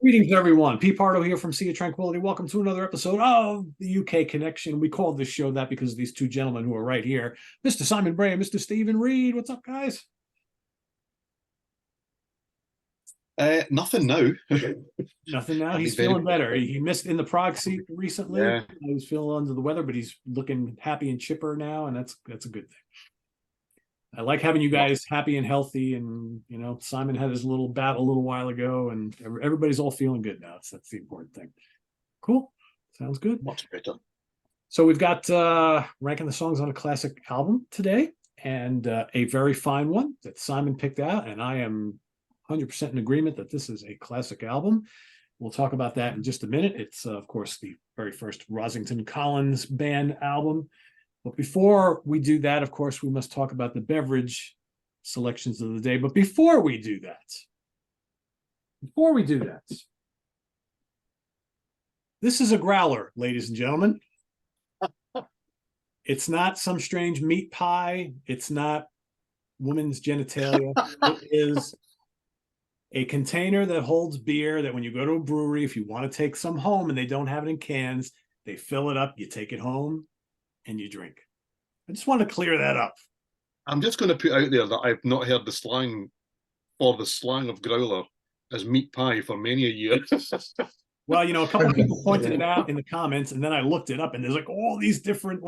Greetings, everyone. Pete Pardo here from Sea of Tranquility. Welcome to another episode of the UK Connection. We called this show that because of these two gentlemen who are right here, Mr. Simon Bray and Mr. Steven Reid. What's up, guys? Nothing now. Nothing now. I've He's been very feeling better. He missed in the Prague seat recently. yeah. He was feeling under the weather, but he's looking happy and chipper now, and that's a good thing. I like having you guys happy and healthy. And Simon had his little battle a little while ago, and everybody's all feeling good now. So that's the important thing. Cool. Sounds good. Much better. So we've got ranking the songs on a classic album today, and a very fine one that Simon picked out, and I am 100% in agreement that this is a classic album. We'll talk about that in just a minute. It's, of course, the very first Rossington Collins Band album. But before we do that, of course, we must talk about the beverage selections of the day. But before we do that, this is a growler, ladies and gentlemen. It's not some strange meat pie. It's not women's genitalia. It is a container that holds beer that when you go to a brewery, if you want to take some home and they don't have it in cans, they fill it up, you take it home, and you drink. I just want to clear that up. I'm just going to put out there that I've not heard the slang of growler as meat pie for many a year. Well, a couple of people pointed it out in the comments, and then I looked it up, and there's like all these different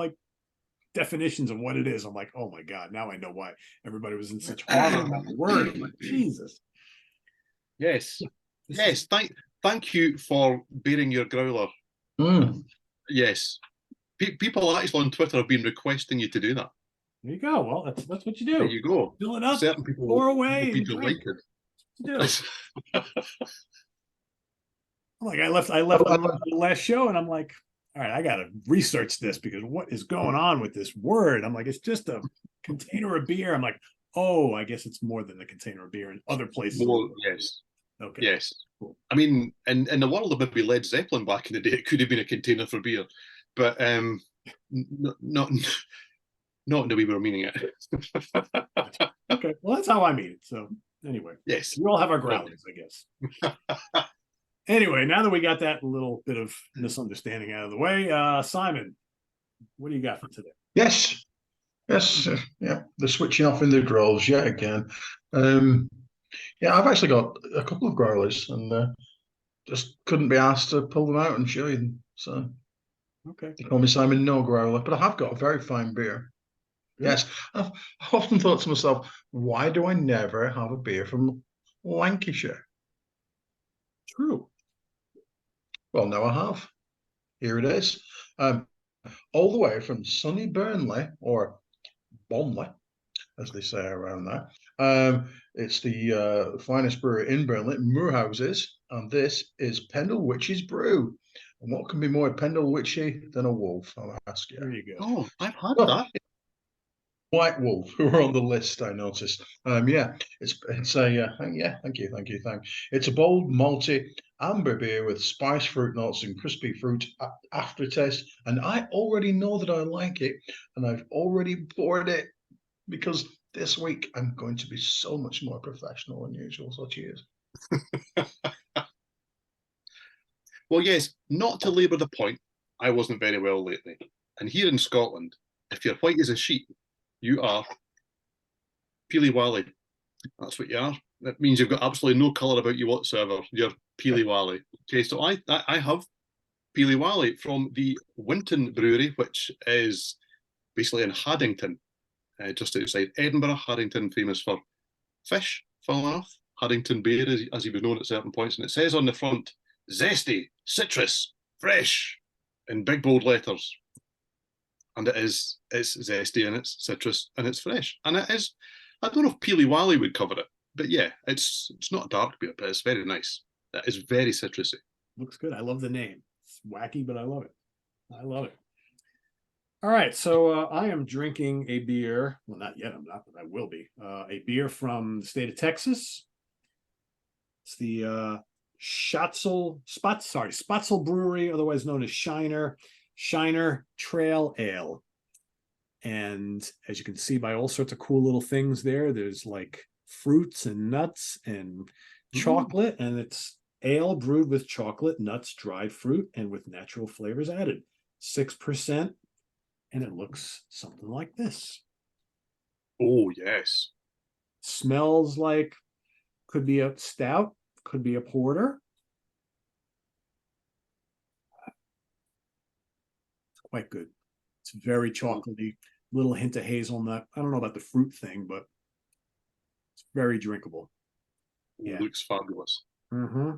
definitions of what it is. I'm like, oh my God, now I know why everybody was in such horror about the word. I'm like, Jesus. Yes. Yes. Thank you for bearing your growler. Yes. People actually on Twitter have been requesting you to do that. There you go. Well, that's what you do. There you go. Fill it up, certain people pour away, will and be drink. delighted. Like I left the last show, and I'm like, all right, I gotta research this because what is going on with this word? I'm like, it's just a container of beer. I'm like, oh, I guess it's more than a container of beer in other places. More, yes. Okay. Yes. Cool. I mean, in the world of maybe Led Zeppelin back in the day, it could have been a container for beer, but not in the way we were meaning it. Okay. Well, that's how I mean it. So anyway, yes, we all have our growlers, I guess. Anyway, now that we got that little bit of misunderstanding out of the way, Simon, what do you got for today? Yes, yeah, the switching off in the growls yet again. Yeah, I've actually got a couple of growlers, and just couldn't be asked to pull them out and show you them. So, okay, they call me Simon No Growler, but I have got a very fine beer. Good. Yes, I've often thought to myself, why do I never have a beer from Lancashire? True. Well, now I have. Here it is. All the way from sunny Burnley, or Bonley, as they say around there. It's the finest brewery in Burnley, Moorhouses, and this is Pendle Witch's Brew. And what can be more Pendle Witchy than a wolf? I'll ask you. There you go. Oh, I've had that. White Wolf, who are on the list, I noticed. Yeah, it's a yeah. Thank you. It's a bold, malty, amber beer with spice, fruit notes, and crispy fruit aftertaste. And I already know that I like it, and I've already poured it because this week I'm going to be so much more professional than usual. So cheers. Well, yes, not to labour the point, I wasn't very well lately. And here in Scotland, if you're white as a sheet, you are peely wally. That's what you are. That means you've got absolutely no colour about you whatsoever. You're peely wally. Okay, so I have peely wally from the Winton Brewery, which is basically in Haddington, just outside Edinburgh. Haddington, famous for fish, funnily enough. Haddington Beer, as he was known at certain points. And it says on the front, zesty, citrus, fresh, in big bold letters. And it's zesty and it's citrus and it's fresh. And it is, I don't know if Peely Wally would cover it, but yeah, it's not a dark beer, but it's very nice. It is very citrusy. Looks good. I love the name. It's wacky, but I love it. All right, so I am drinking a beer. Well, not yet. I'm not, but I will be. A beer from the state of Texas. It's the Spotzel Brewery, otherwise known as Shiner Trail Ale. And as you can see by all sorts of cool little things there's like fruits and nuts and chocolate, and it's Ale brewed with chocolate, nuts, dried fruit, and with natural flavors added. 6%, and it looks something like this. Oh, yes. Smells like could be a stout, could be a porter. It's quite good. It's very chocolatey, little hint of hazelnut. I don't know about the fruit thing, but it's very drinkable. Yeah. Looks fabulous. Mm-hmm.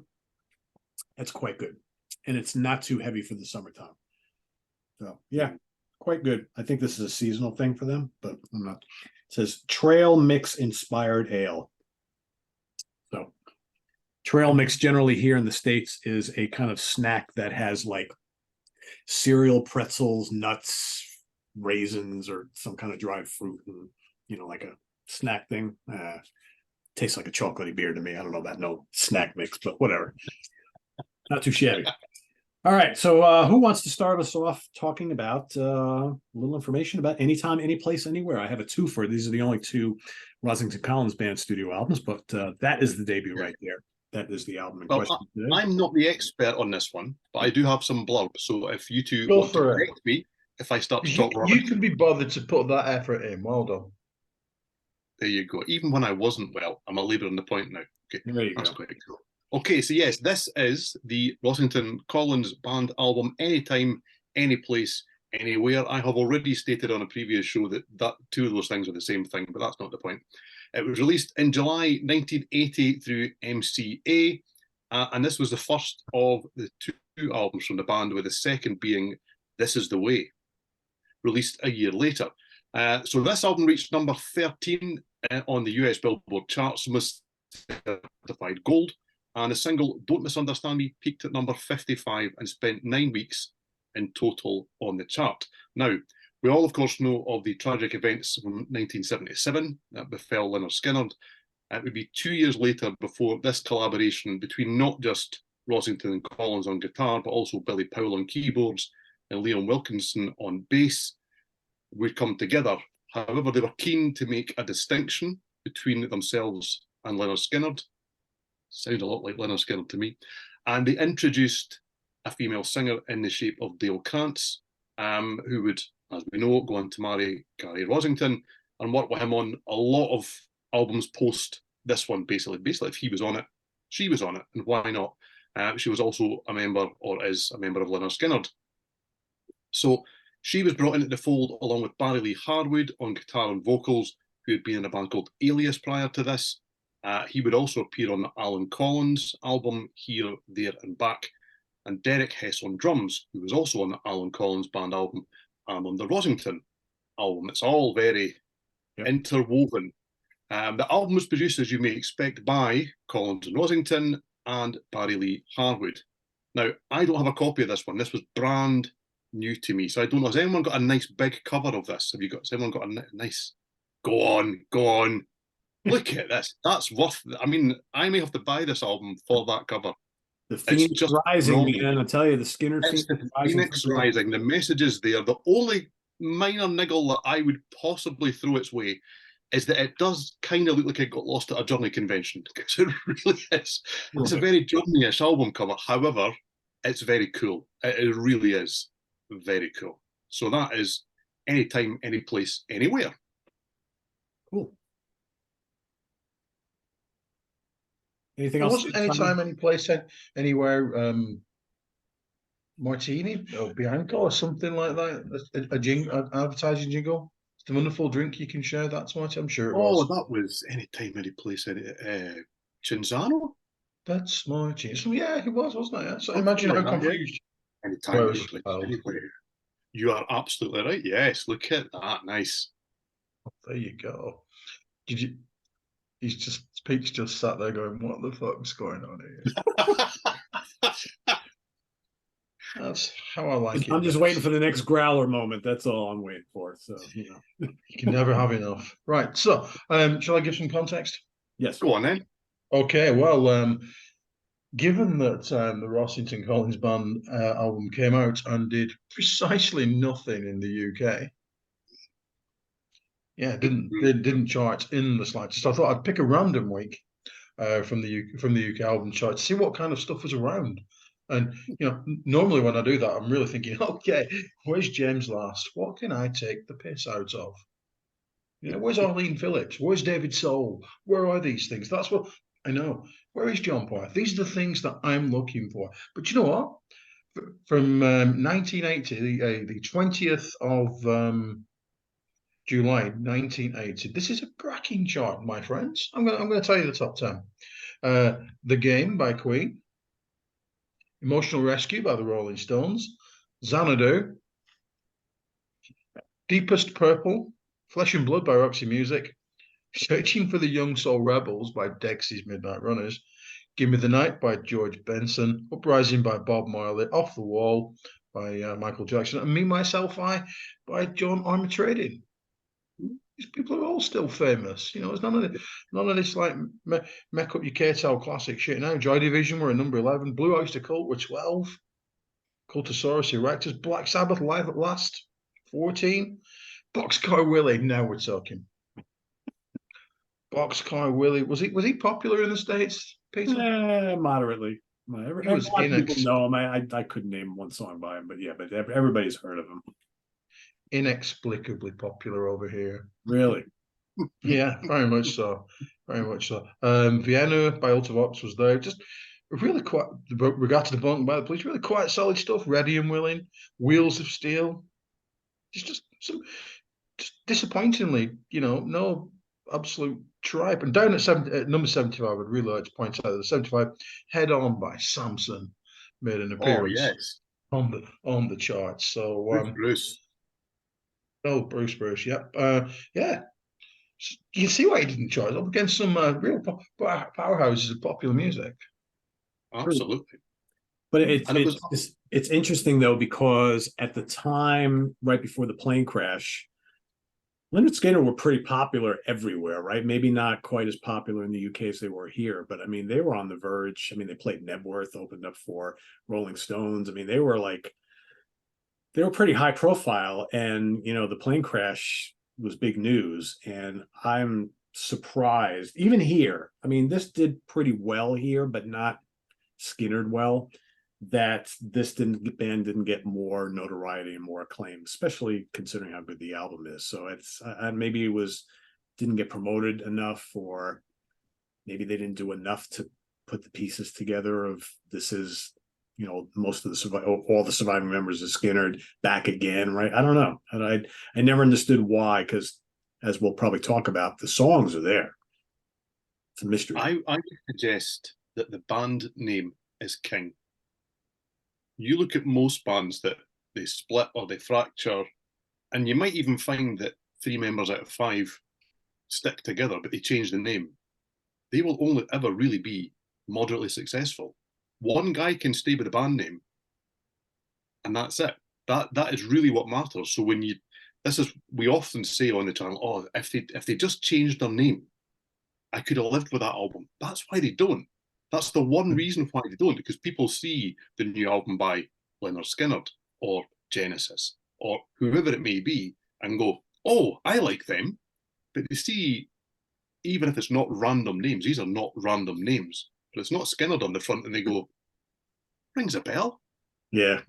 It's quite good. And it's not too heavy for the summertime. So, yeah, quite good. I think this is a seasonal thing for them, but I'm not. It says trail mix inspired ale. So, trail mix generally here in the States is a kind of snack that has like cereal, pretzels, nuts, raisins, or some kind of dried fruit, and like a snack thing. Tastes like a chocolatey beer to me. I don't know about no snack mix, but whatever. Not too shabby. All right. So who wants to start us off talking about a little information about Anytime, Anyplace, Anywhere? I have a twofer. These are the only two Rossington Collins Band studio albums, but that is the debut right there. That is the album in question today. I'm not the expert on this one, but I do have some blurb. So if you two Go want to for it. correct me, if I start to talk You can be bothered to put that effort in. Well done. there you go. Even when I wasn't well, I'm a leader on the point now. Okay, There you that's go. quite cool. Okay, so yes, this is the Rossington Collins Band album, Anytime, Anyplace, Anywhere. I have already stated on a previous show that two of those things are the same thing, but that's not the point. It was released in July 1980 through MCA, and this was the first of the two albums from the band, with the second being This Is the Way, released a year later. So this album reached number 13 on the US Billboard charts and was certified gold. And the single Don't Misunderstand Me peaked at number 55 and spent 9 weeks in total on the chart. Now, we all, of course, know of the tragic events from 1977 that befell Lynyrd Skynyrd. It would be 2 years later before this collaboration between not just Rossington and Collins on guitar, but also Billy Powell on keyboards and Leon Wilkinson on bass would come together. However, they were keen to make a distinction between themselves and Lynyrd Skynyrd. Sound a lot like Lynyrd Skynyrd to me. And they introduced a female singer in the shape of Dale Krantz, who would, as we know, go on to marry Gary Rossington and work with him on a lot of albums post this one, basically. Basically, if he was on it, she was on it, and why not? She was also a member, or is a member, of Lynyrd Skynyrd. So she was brought into the fold along with Barry Lee Harwood on guitar and vocals, who had been in a band called Alias prior to this. He would also appear on the Alan Collins album, Here, There and Back, and Derek Hess on drums, who was also on the Alan Collins Band album and on the Rossington album. It's all very interwoven. The album was produced, as you may expect, by Collins and Rossington and Barry Lee Harwood. Now, I don't have a copy of this one. This was brand new to me, so I don't know. Has anyone got a nice big cover of this? Has anyone got a nice? Go on. Look at this. That's worth. I mean, I may have to buy this album for that cover. The Phoenix Rising, man. I tell you, the Skinner It's the Phoenix Rising. The message is there. The only minor niggle that I would possibly throw its way is that it does kind of look like it got lost at a Journey convention. Because it really is. It's a very Journey-ish album cover. However, it's very cool. It really is very cool. So that is Anytime, Anyplace, Anywhere. Cool. Anything else? Wasn't Anytime, Anyplace, Anywhere Martini or Bianco or something like that? An advertising jingle? It's a wonderful drink you can share. That's what I'm sure it was. Oh, that was Anytime, Anyplace, Cinzano? That's Martini. So yeah, it was, wasn't it? Yeah. So imagine how confused. Anytime, Anyplace, Anywhere. You are absolutely right. Yes, look at that. Nice. There you go. Pete's just sat there going, what the fuck's going on here? That's how I like it. I'm just waiting for the next growler moment. That's all I'm waiting for. So, you can never have enough. Right. So, shall I give some context? Yes. Go on then. Okay. Well, given that the Rossington Collins Band album came out and did precisely nothing in the UK, yeah, didn't chart in the slightest. I thought I'd pick a random week from the UK album chart to see what kind of stuff was around. And normally when I do that, I'm really thinking, okay, where's James Last? What can I take the piss out of? Where's Arlene Phillips? Where's David Soul? Where are these things? That's what I know. Where is John Poyer? These are the things that I'm looking for. But you know what? From 1980, the 20th of July 1980. This is a cracking chart, my friends. I'm gonna tell you the top 10. The Game by Queen, Emotional Rescue by the Rolling Stones, Xanadu, Deepest Purple, Flesh and Blood by Roxy Music, Searching for the Young Soul Rebels by Dexys Midnight Runners, Give Me the Night by George Benson, Uprising by Bob Marley, Off the Wall by Michael Jackson, and Me, Myself, I by John Armatrading. These people are all still famous. There's none of this like make up your K-Tel classic shit now. Joy Division were at number 11, Blue Oyster Cult were 12, Cultosaurus Erectus, Black Sabbath Live at Last 14, Boxcar Willie. Now we're talking. Boxcar Willie, was he popular in the States, Peter? Moderately. A lot of people know him. I couldn't name one song by him, but yeah, but everybody's heard of him. Inexplicably popular over here. Really? Yeah, very much so. Very much so. Vienna by Ultravox was there. Just really quite, Regard to the Bunk by the Police, really quite solid stuff. Ready and Willing, Wheels of Steel. Just disappointingly, no absolute tripe. And down at number 75, I'd really like to point out that the 75, Head On by Samson made an appearance on the charts. So Bruce. Oh, Bruce, yep. Yeah. You see why he didn't chart up against some real powerhouses of popular music. Absolutely. But it's interesting though, because at the time, right before the plane crash, Lynyrd Skynyrd were pretty popular everywhere, right? Maybe not quite as popular in the UK as they were here, but I mean, they were on the verge. I mean, they played Nebworth, opened up for Rolling Stones. I mean, they were pretty high profile, and the plane crash was big news. And I'm surprised, even here. I mean, this did pretty well here, but not Skynyrd well, that this band didn't get more notoriety and more acclaim, especially considering how good the album is. So it's maybe it didn't get promoted enough, or maybe they didn't do enough to put the pieces together of this is most of all the surviving members of Skynyrd back again, right? I don't know. And I never understood why, because as we'll probably talk about, the songs are there. It's a mystery. I would suggest that the band name is king. You look at most bands that they split or they fracture, and you might even find that 3 members out of 5 stick together, but they change the name. They will only ever really be moderately successful. One guy can stay with the band name, and that's it. That is really what matters. So we often say on the channel, oh, if they just changed their name, I could have lived with that album. That's why they don't. That's the one reason why they don't, because people see the new album by Lynyrd Skynyrd or Genesis or whoever it may be and go, oh, I like them. But they see, even if it's not random names, these are not random names, but it's not Skynyrd on the front, and they go, rings a bell. Yeah.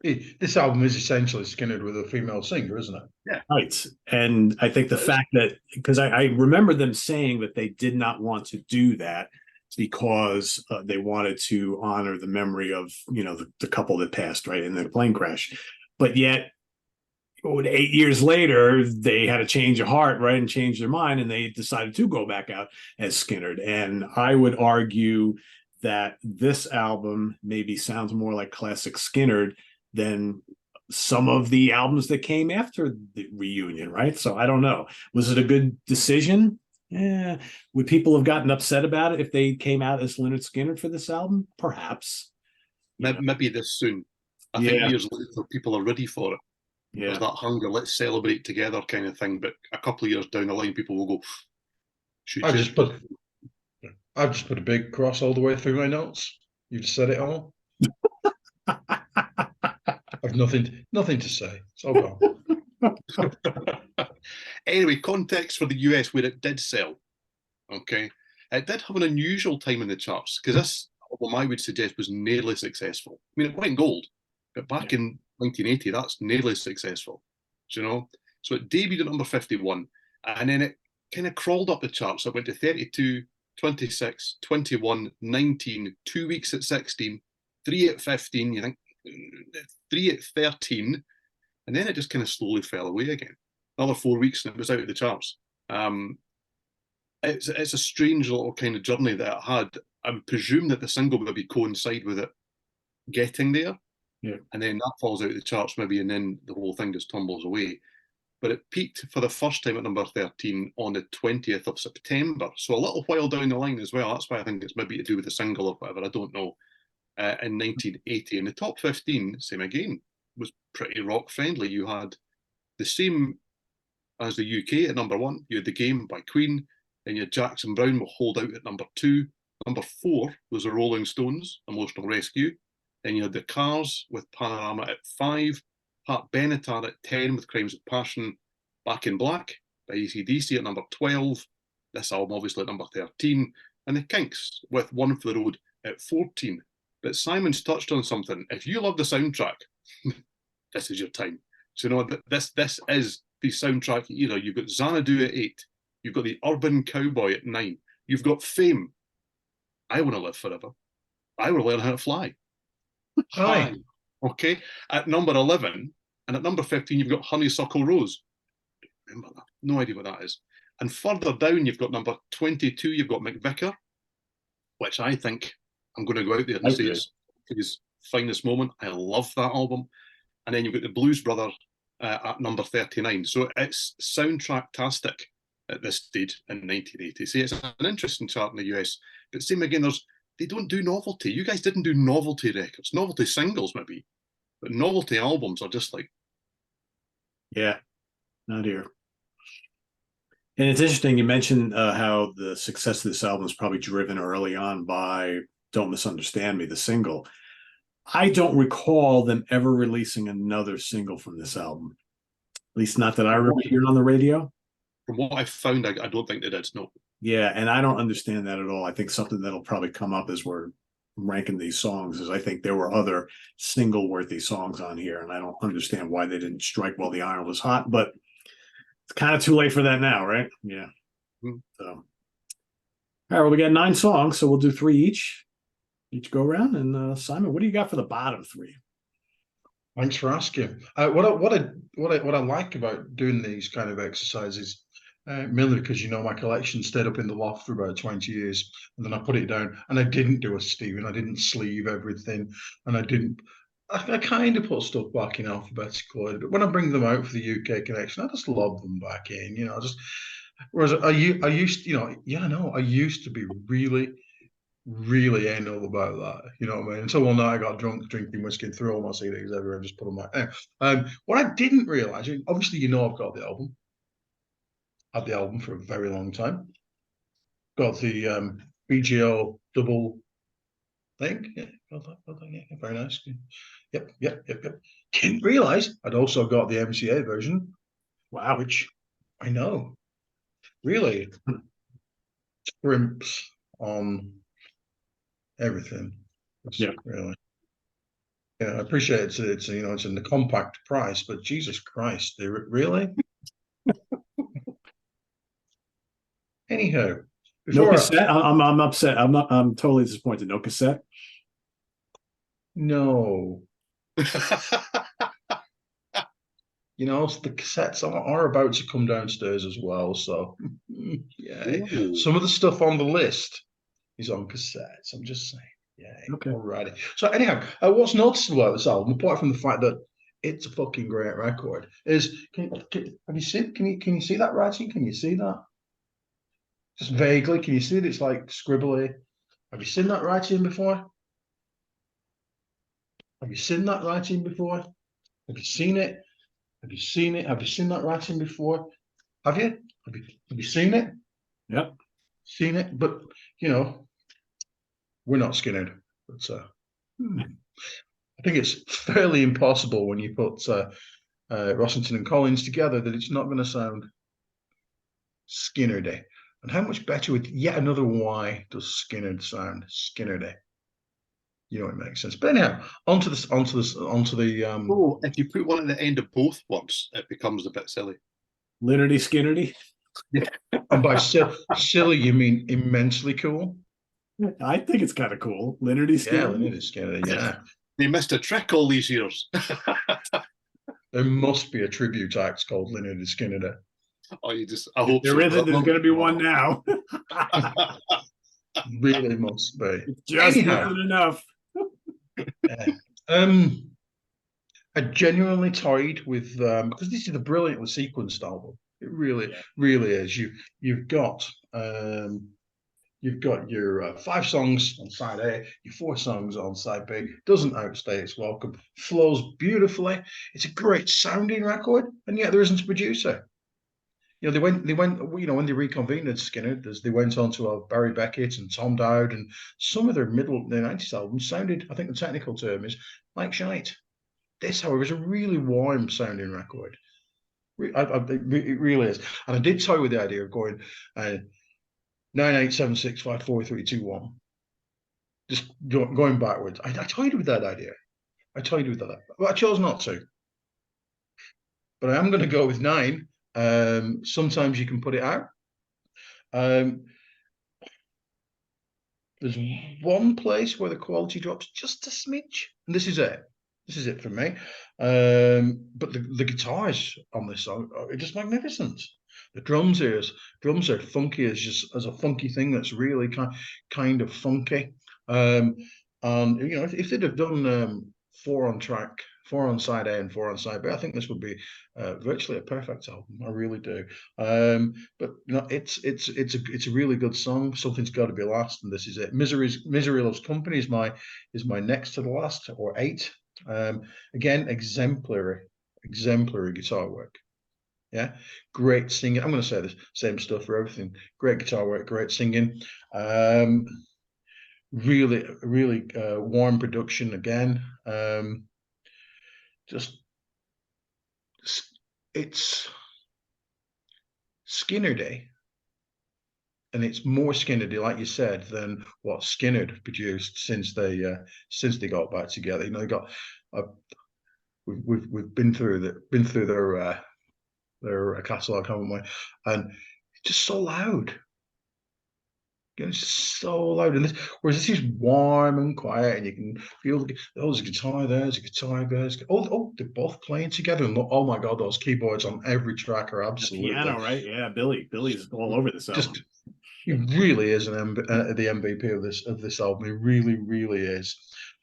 This album is essentially Skynyrd with a female singer, isn't it? Yeah. Right. And I think the fact that, because I remember them saying that they did not want to do that because they wanted to honor the memory of, the couple that passed, right, in the plane crash. But yet, 8 years later, they had a change of heart, right, and changed their mind, and they decided to go back out as Skynyrd. And I would argue that this album maybe sounds more like classic Skynyrd than some of the albums that came after the reunion, right? So I don't know. Was it a good decision? Yeah. Would people have gotten upset about it if they came out as Lynyrd Skynyrd for this album? Perhaps. Maybe this soon. I think years later, people are ready for it. Yeah. There's that hunger, let's celebrate together kind of thing. But a couple of years down the line, people will go, I've just put a big cross all the way through my notes. You just said it all. I've nothing to say. It's all gone. Anyway, context for the US where it did sell. Okay. it did have an unusual time in the charts because this album I would suggest was nearly successful. I mean, it went gold, but back in 1980, that's nearly successful. Do you know? So it debuted at number 51, and then it kind of crawled up the charts. It went to 32, 26, 21, 19, 2 weeks at 16, 3 at 15, you think, 3 at 13, and then it just kind of slowly fell away again. Another 4 weeks and it was out of the charts. It's a strange little kind of journey that it had. I would presume that the single would maybe coincide with it getting there, and then that falls out of the charts maybe, and then the whole thing just tumbles away. But it peaked for the first time at number 13 on the 20th of September, so a little while down the line as well. That's why I think it's maybe to do with the single or whatever, I don't know, in 1980. And the top 15, same again, was pretty rock friendly. You had the same as the UK at number 1. You had The Game by Queen, then you had Jackson Browne will Hold Out at number 2. Number 4 was the Rolling Stones, Emotional Rescue. Then you had The Cars with Panorama at 5. Pat Benatar at 10 with Crimes of Passion. Back in Black by AC/DC at number 12. This album obviously at number 13. And The Kinks with One for the Road at 14. But Simon's touched on something. If you love the soundtrack, this is your time. So you know this is the soundtrack era. You've got Xanadu at 8. You've got The Urban Cowboy at 9. You've got Fame. I Want to Live Forever. I Want to Learn How to Fly. Hi. Okay. At number 11 and at number 15, you've got Honeysuckle Rose. Remember that? No idea what that is. And further down, you've got number 22, you've got McVicker, which I think I'm going to go out there and say is his finest moment. I love that album. And then you've got the Blues Brother at number 39. So it's soundtrack-tastic at this stage in 1980. See, it's an interesting chart in the US. But same again, they don't do novelty. You guys didn't do novelty records, novelty singles maybe, but novelty albums are just like... Yeah, not here. And it's interesting, you mentioned how the success of this album is probably driven early on by Don't Misunderstand Me, the single. I don't recall them ever releasing another single from this album. At least not that I remember hearing on the radio. From what I found, I don't think they did, no. Yeah, and I don't understand that at all. I think something that'll probably come up as we're ranking these songs is I think there were other single-worthy songs on here, and I don't understand why they didn't strike while the iron was hot, but it's kind of too late for that now, right? Yeah. Mm-hmm. So, all right, well, we got 9 songs, so we'll do 3 each go around. And Simon, what do you got for the bottom 3? Thanks for asking. What I like about doing these kind of exercises, mainly because my collection stayed up in the loft for about 20 years, and then I put it down, and I didn't do a Steven. I didn't sleeve everything, and I kind of put stuff back in alphabetical order. But when I bring them out for the UK connection, I just lob them back in. Whereas I used to be really anal about that, you know what I mean? Until one night I got drunk drinking whiskey and threw all my CDs everywhere and just put them back. What I didn't realise, obviously I've got the album. Had the album for a very long time. Got the BGO double thing. Yeah, got that. Yeah, very nice. Yep. Didn't realise I'd also got the MCA version. Wow. Which I know really scrimps on everything. Really. Yeah, I appreciate it's in the compact price, but Jesus Christ, really? Anyhow, no cassette. I'm upset. I'm totally disappointed. No cassette. No. The cassettes are about to come downstairs as well. So, yeah, some of the stuff on the list is on cassettes. I'm just saying. Yeah. Okay. Alrighty. So anyhow, what's noticeable about this album, apart from the fact that it's a fucking great record, is have you seen? Can you see that writing? Can you see that? Just vaguely, can you see it? It's like scribbly. Have you seen that writing before? Have you seen that writing before? Have you seen it? Have you seen it? Have you seen that writing before? Have you? Have you seen it? Yep. Seen it, but we're not Skinner. But I think it's fairly impossible when you put Rossington and Collins together that it's not going to sound Skinner-y. And how much better with yet another Y does Skinner sound? Skinnerdy. You know, it makes sense. But anyhow, onto the Oh, if you put one at the end of both words, it becomes a bit silly. Linerty Skinnerty. and by silly you mean immensely cool. I think it's kind of cool. Linerty Yeah, Skinnerty. it is Skinnerdy, yeah. They missed a trick all these years. There must be a tribute act called Leonard Skinner. Oh, I hope there so. isn't. There's going to be one now. Really must be. It just isn't enough. I genuinely toyed with because this is a brilliantly sequenced album. It really is. You've got your 5 songs on side A, your 4 songs on side B. Doesn't outstay its welcome. Flows beautifully. It's a great sounding record, and yet there isn't a producer. You know, they went. You know, when they reconvened at Skinner, they went on to have Barry Beckett and Tom Dowd, and some of their '90s albums sounded, I think the technical term is, like shite. This, however, is a really warm sounding record. It really is. And I did toy with the idea of going 987654321. Just going backwards. I toyed with that idea. But I chose not to. But I am going to go with 9. Sometimes you can put it out. There's one place where the quality drops just a smidge, and this is it. This is it for me. But the guitars on this song are just magnificent. The drums are funky as a funky thing that's really kind of funky. And you know, if they'd have done 4 on track, 4 on side A and 4 on side B, I think this would be virtually a perfect album. I really do. But you know, it's a really good song. Something's got to be last, and this is it. Misery Loves Company is my next to the last, or 8. Again, exemplary guitar work. Yeah, great singing. I'm going to say the same stuff for everything. Great guitar work, great singing. Really warm production again. It's Skinnerdy, and it's more Skinnerdy, like you said, than what Skinner produced since they got back together. You know, they got we've been through their catalog, haven't we? And it's just so loud. It's so loud, and whereas this is warm and quiet, and you can feel there's a guitar there's a guitar there. They're both playing together, and oh my god, those keyboards on every track are absolutely the piano, right? Yeah, Billy's all over this album. He really is the MVP of this album. He really is.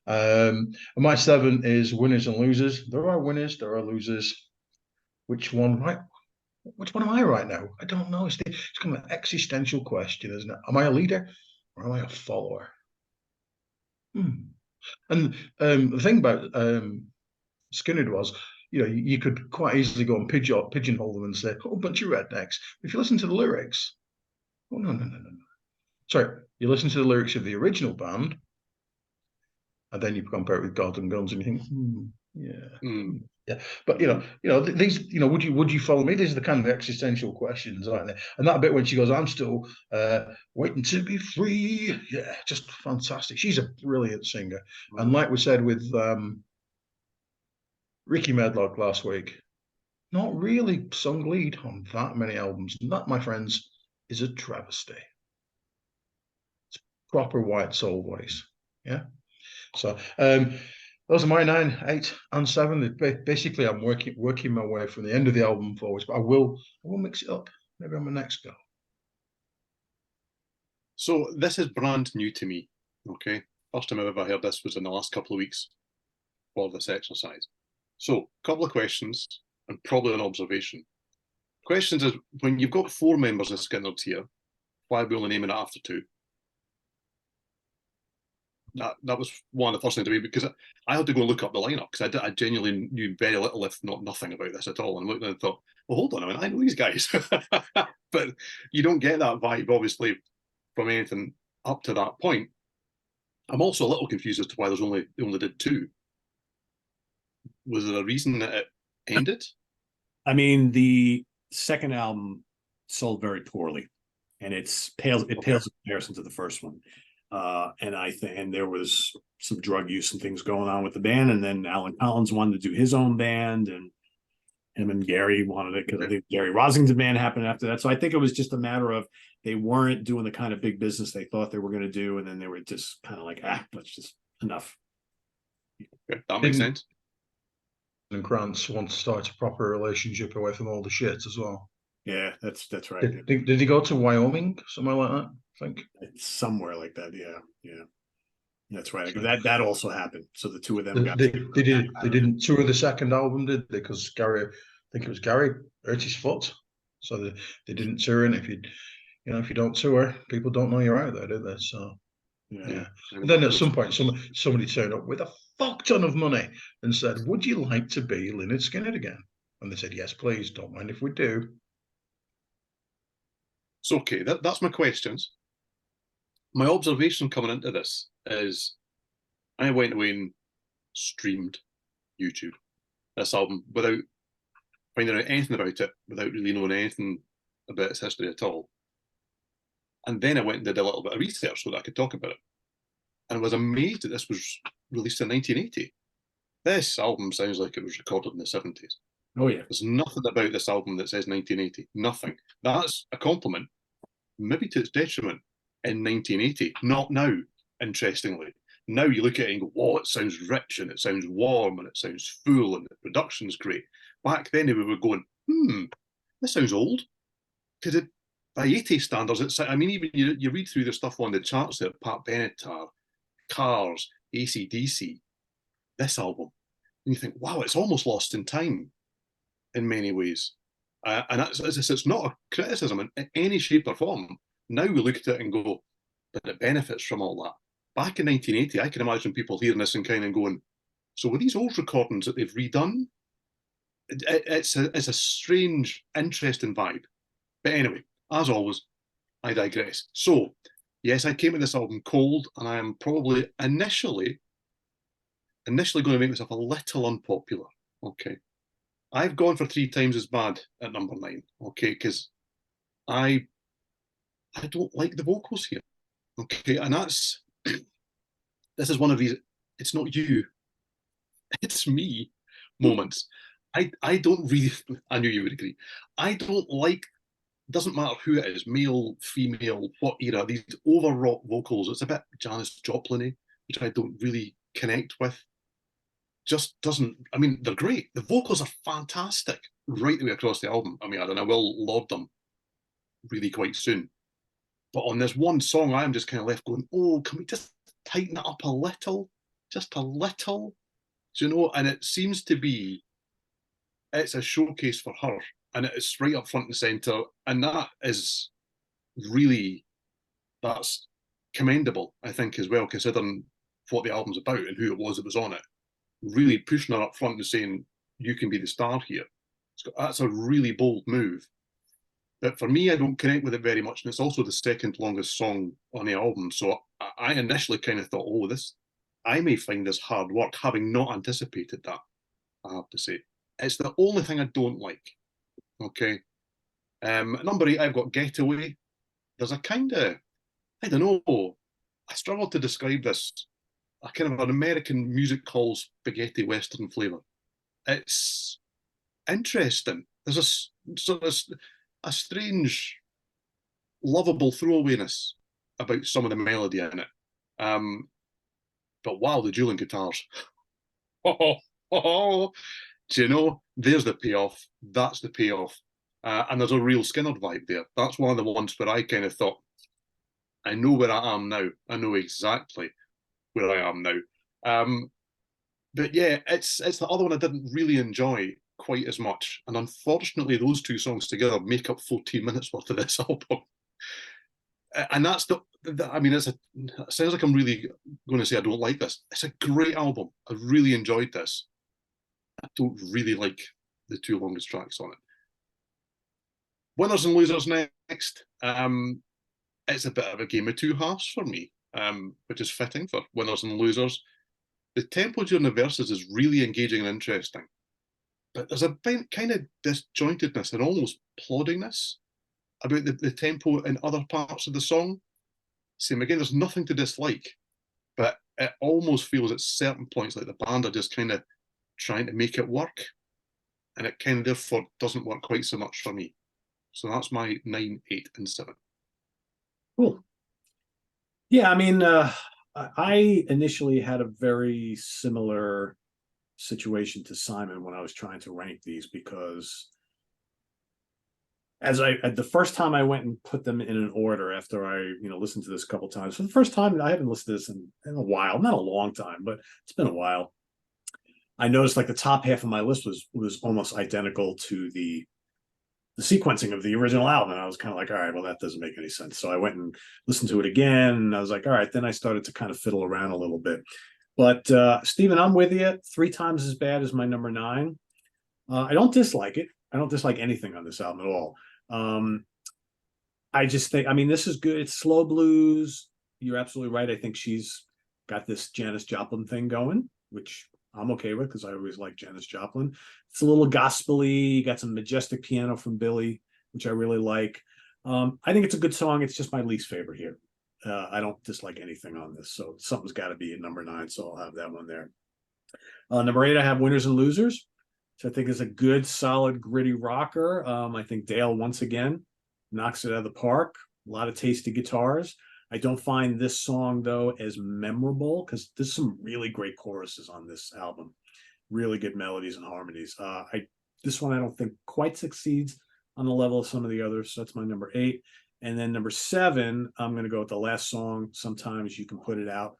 And my 7 is winners and losers. There are winners, there are losers. Which one am I right now? I don't know. It's kind of an existential question, isn't it? Am I a leader or am I a follower? And the thing about Skinner was, you know, you could quite easily go and pigeonhole them and say, "Oh, bunch of rednecks." If you listen to the lyrics, oh no. Sorry, you listen to the lyrics of the original band, and then you compare it with God and Guns, and you think, yeah. But you know, these, you know, would you follow me? These are the kind of existential questions, aren't they? And that bit when she goes, "I'm still waiting to be free," yeah, just fantastic. She's a brilliant singer, and like we said with Ricky Medlock last week, not really sung lead on that many albums. And that, my friends, is a travesty. It's proper white soul voice, yeah. So those are my 9, 8, and 7. Basically, I'm working my way from the end of the album forwards, but I will mix it up. Maybe on my next go. So this is brand new to me. Okay, first time I've ever heard this was in the last couple of weeks for this exercise. So, a couple of questions and probably an observation. Questions is, when you've got 4 members of Skinner's here, why are we only naming it after 2? That was one of the first things to me, because I had to go look up the lineup, because I genuinely knew very little, if not nothing, about this at all. And looked and thought, well, hold on a minute, I know these guys. But you don't get that vibe, obviously, from anything up to that point. I'm also a little confused as to why they only did 2. Was there a reason that it ended? I mean, the second album sold very poorly. and it pales in comparison to the first one. And there was some drug use and things going on with the band, and then Alan Collins wanted to do his own band, and him and Gary wanted it because I think Gary Rossington Band happened after that. So I think it was just a matter of they weren't doing the kind of big business they thought they were going to do, and then they were just kind of like, let's just enough. Okay, that makes sense. And Krantz wants to start a proper relationship away from all the shit as well. Yeah, that's right. Did he go to Wyoming, somewhere like that? I think it's somewhere like that. Yeah, that's right. That also happened. So the two of them they didn't tour the second album, did they? Because Gary, I think it was Gary, hurt his foot, so they didn't tour. And if you don't tour, people don't know you're out there, do they? So yeah. And then at some point, somebody turned up with a fuck ton of money and said, "Would you like to be Lynyrd Skynyrd again?" And they said, "Yes, please. Don't mind if we do." So okay, that's my questions. My observation coming into this is I went away and streamed YouTube this album without finding out anything about it, without really knowing anything about its history at all. And then I went and did a little bit of research so that I could talk about it. And I was amazed that this was released in 1980. This album sounds like it was recorded in the 70s. Oh, yeah. There's nothing about this album that says 1980. Nothing. That's a compliment, maybe to its detriment, in 1980. Not now, interestingly. Now you look at it and go, whoa, it sounds rich and it sounds warm and it sounds full and the production's great. Back then we were going, this sounds old. Because by 80 standards, even you read through the stuff on the charts there, Pat Benatar, Cars, AC/DC, this album, and you think, wow, it's almost lost in time in many ways. And it's not a criticism in any shape or form. Now we look at it and go, but it benefits from all that. Back in 1980, I can imagine people hearing this and kind of going, so were these old recordings that they've redone? It's a strange, interesting vibe. But anyway, as always, I digress. So, yes, I came to this album cold, and I am probably initially going to make myself a little unpopular. Okay. I've gone for 3 Times as Bad at number 9. Okay, because I don't like the vocals here. Okay, and this is one of these, it's not you, it's me moments. I don't really, I knew you would agree. I don't like, doesn't matter who it is, male, female, what era, these overwrought vocals. It's a bit Janis Joplin-y, which I don't really connect with. Just doesn't, they're great. The vocals are fantastic right the way across the album. And I will laud them really quite soon. But on this one song, I am just kind of left going, oh, can we just tighten it up a little? Just a little? And it seems to be, it's a showcase for her. And it's right up front and centre. And that is really, that's commendable, I think, as well, considering what the album's about and who it was that was on it. Really pushing her up front and saying, you can be the star here. That's a really bold move. But for me, I don't connect with it very much. And it's also the second longest song on the album. So I initially kind of thought, oh, I may find this hard work, having not anticipated that, I have to say. It's the only thing I don't like. Okay. Number 8, I've got Getaway. There's a kind of, I don't know, I struggle to describe this, a kind of an American music hall spaghetti western flavour. It's interesting. There's a sort of a strange, lovable throwawayness about some of the melody in it. But wow, the dueling guitars. Do you know, there's the payoff. That's the payoff. And there's a real Skynyrd vibe there. That's one of the ones where I kind of thought, I know where I am now. I know exactly where I am now. But yeah, it's the other one I didn't really enjoy quite as much. And unfortunately, those 2 songs together make up 14 minutes worth of this album. And that's it sounds like I'm really going to say I don't like this. It's a great album. I really enjoyed this. I don't really like the 2 longest tracks on it. Winners and Losers next. It's a bit of a game of 2 halves for me, which is fitting for Winners and Losers. The tempo during the verses is really engaging and interesting, but there's a kind of disjointedness and almost ploddingness about the tempo in other parts of the song. Same again, there's nothing to dislike, but it almost feels at certain points like the band are just kind of trying to make it work, and it kind of therefore doesn't work quite so much for me. So that's my 9, 8, and 7. Cool. Yeah, I mean, I initially had a very similar situation to Simon when I was trying to rank these, because the first time I went and put them in an order after I listened to this a couple times. For the first time, I haven't listened to this in a while, not a long time, but it's been a while. I noticed like the top half of my list was almost identical to the sequencing of the original album. And I was kind of like, all right, well, that doesn't make any sense. So I went and listened to it again, and I was like, all right. Then I started to kind of fiddle around a little bit. But Steven, I'm with you. 3 Times as Bad is my number 9. I don't dislike it. I don't dislike anything on this album at all. I just think, I mean, this is good. It's slow blues. You're absolutely right. I think she's got this Janis Joplin thing going, which I'm okay with because I always like Janis Joplin. It's a little gospel-y. You got some majestic piano from Billy, which I really like. I think it's a good song. It's just my least favorite here. I don't dislike anything on this, so something's got to be at number 9, so I'll have that one there. Number 8, I have Winners and Losers, which I think is a good, solid, gritty rocker. I think Dale, once again, knocks it out of the park. A lot of tasty guitars. I don't find this song, though, as memorable, because there's some really great choruses on this album. Really good melodies and harmonies. This one I don't think quite succeeds on the level of some of the others, so that's my number 8. And then number 7, I'm going to go with the last song, Sometimes You Can Put It Out.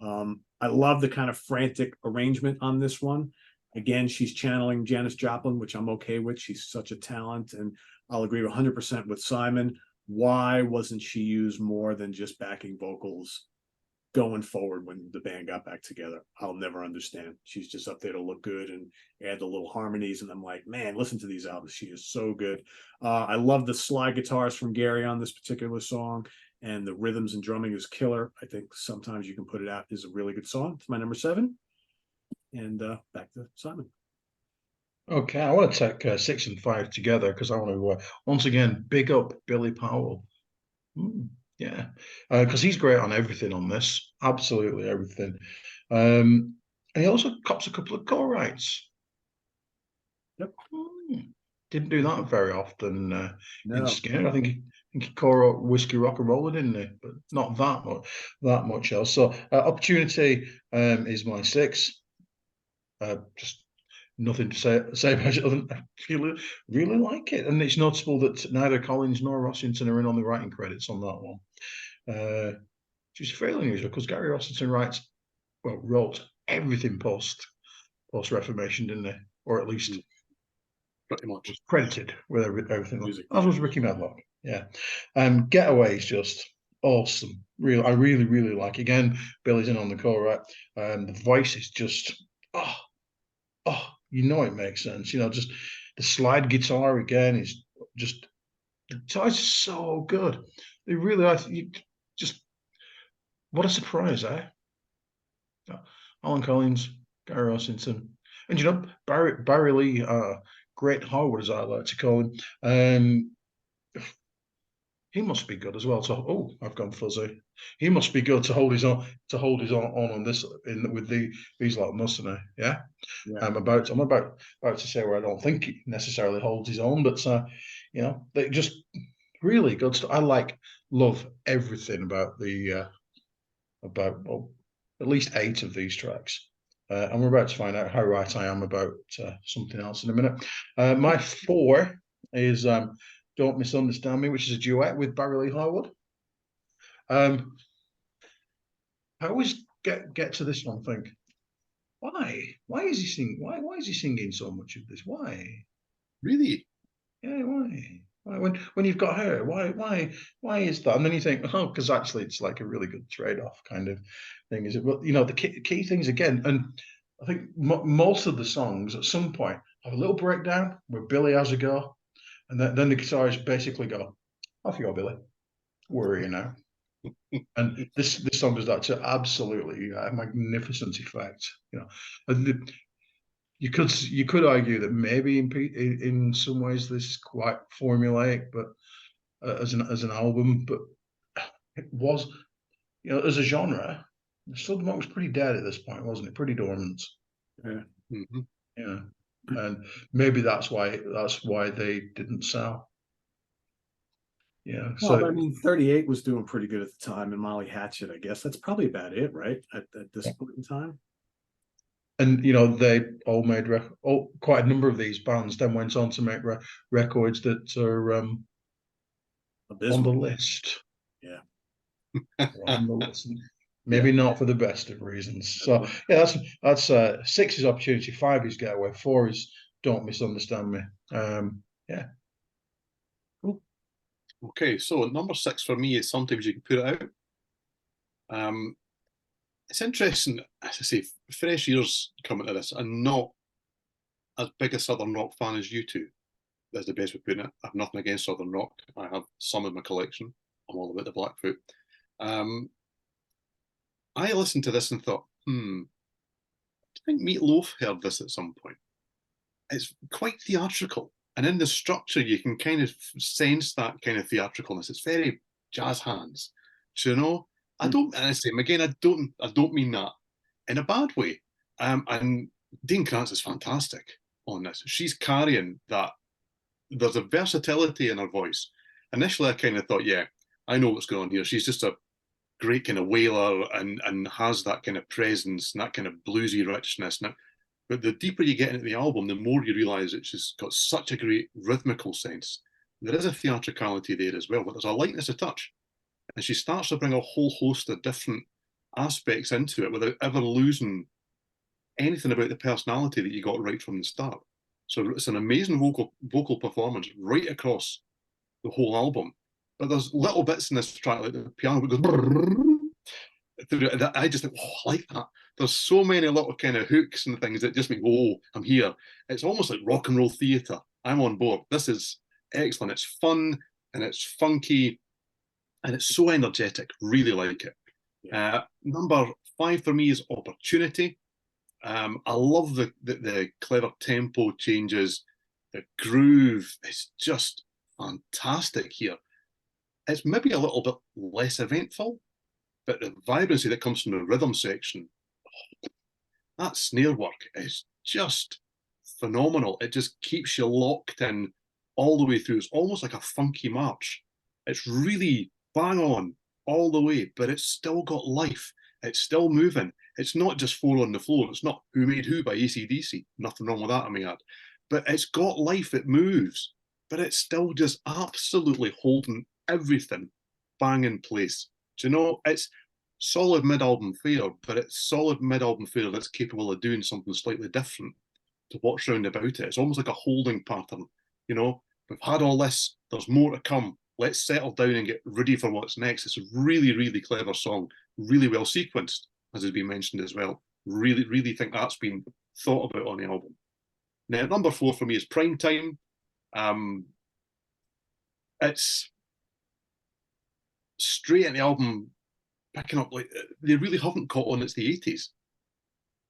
I love the kind of frantic arrangement on this one. Again, she's channeling Janis Joplin, which I'm okay with. She's such a talent, and I'll agree 100% with Simon. Why wasn't she used more than just backing vocals going forward when the band got back together? I'll never understand. She's just up there to look good and add the little harmonies, and I'm like, man, listen to these albums. She is so good. I love the slide guitars from Gary on this particular song, and the rhythms and drumming is killer. I think Sometimes You Can Put It Out is a really good song. It's my number 7. And back to Simon. Okay, I want to take 6 and 5 together because I want to once again big up Billy Powell. Yeah, because he's great on everything on this, absolutely everything. And he also cops a couple of co-writes. Yep. Didn't do that very often No. in Skinner. I think he co-wrote Whiskey Rock and Roller, didn't he? But not that much else. So Opportunity is my 6. Just nothing to say about it other than I really like it. And it's notable that neither Collins nor Rossington are in on the writing credits on that one. Which is fairly unusual because Gary Rossington wrote everything post Reformation, didn't he? Or at least pretty much was credited with everything. Music. As was Ricky Medlock. Yeah. Getaway is just awesome. I really like it. Again, Billy's in on the co-write. The voice is just it makes sense. Just the slide guitar again is just the guitar's so good. They really are. What a surprise, eh? Alan Collins, Gary Rossington, and Barry Lee, Great Howard, as I like to call him. He must be good as well. So, I've gone fuzzy. He must be good to hold his own on this with these lot, mustn't he? Yeah. I'm about to say where I don't think he necessarily holds his own, but they just really good stuff. I love everything about at least 8 of these tracks. And we're about to find out how right I am about something else in a minute. My 4 is Don't Misunderstand Me, which is a duet with Barry Lee Harwood. I always get to this one and think, why is he singing? Why is he singing so much of this? Why? Really? Yeah, why? When you've got her, why is that? And then you think, because actually it's like a really good trade-off kind of thing, is it? But the key things again, and I think most of the songs at some point have a little breakdown where Billy has a go, and then the guitarists basically go, "Off you go, Billy. Where are you now?" And this song does that to absolutely magnificent effect. You could argue that maybe in some ways this is quite formulaic, but as an album, but it was, as a genre, Southern rock was pretty dead at this point, wasn't it? Pretty dormant. Yeah. Mm-hmm. Yeah, and maybe that's why they didn't sell. Yeah, Well, I mean, 38 was doing pretty good at the time, and Molly Hatchet, I guess that's probably about it, right? At this point in time. And they all made quite a number of these bands then went on to make records that are on the list. Yeah, on the list. Maybe not for the best of reasons. So yeah, that's 6 is Opportunity, 5 is Getaway, 4 is Don't Misunderstand Me. Yeah. Cool. Okay, so number 6 for me is Sometimes You Can Put It Out. It's interesting, as I say, fresh ears coming to this, and not as big a Southern rock fan as you two. That's the best way of putting it. I have nothing against Southern rock. I have some in my collection. I'm all about the Blackfoot. I listened to this and thought, I think Meatloaf heard this at some point. It's quite theatrical. And in the structure, you can kind of sense that kind of theatricalness. It's very jazz hands. Do I don't, and I say again, I don't mean that in a bad way. And Dean Krantz is fantastic on this. She's carrying that. There's a versatility in her voice. Initially, I kind of thought, yeah, I know what's going on here. She's just a great kind of wailer and has that kind of presence and that kind of bluesy richness. But the deeper you get into the album, the more you realise it's just got such a great rhythmical sense. There is a theatricality there as well, but there's a lightness of touch. And she starts to bring a whole host of different aspects into it without ever losing anything about the personality that you got right from the start. So it's an amazing vocal performance right across the whole album. But there's little bits in this track, like the piano that goes. I just think, I like that. There's so many little kind of hooks and things that just make, I'm here. It's almost like rock and roll theatre. I'm on board. This is excellent. It's fun and it's funky and it's so energetic. Really like it. Yeah. Number 5 for me is Opportunity. I love the clever tempo changes. The groove is just fantastic here. It's maybe a little bit less eventful, but the vibrancy that comes from the rhythm section, that snare work is just phenomenal. It just keeps you locked in all the way through. It's almost like a funky march. It's really bang on all the way, but it's still got life. It's still moving. It's not just 4 on the floor. It's not Who Made Who by AC/DC. Nothing wrong with that, I may add. But it's got life. It moves. But it's still just absolutely holding everything bang in place. Do it's solid mid-album fare, but it's solid mid-album fare that's capable of doing something slightly different to what's round about it. It's almost like a holding pattern. We've had all this. There's more to come. Let's settle down and get ready for what's next. It's a really, really clever song. Really well sequenced, as has been mentioned as well. Really, really think that's been thought about on the album. Now, number 4 for me is Prime Time. It's straight in the album, picking up like they really haven't caught on. It's the 80s.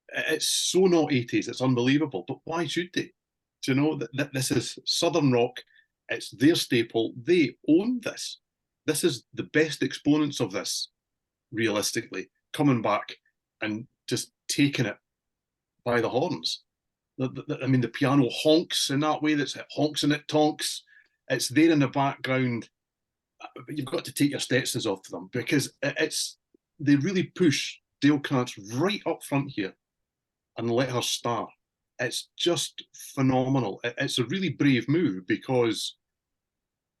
It's so not 80s. It's unbelievable. But why should they? Do you know that this is Southern rock? It's their staple. They own this. This is the best exponents of this, realistically, coming back and just taking it by the horns. I mean, the piano honks in that way. That's it honks and it tonks. It's there in the background. But you've got to take your Stetsons off to them because they really push Dale Krantz right up front here and let her star. It's just phenomenal. It's a really brave move because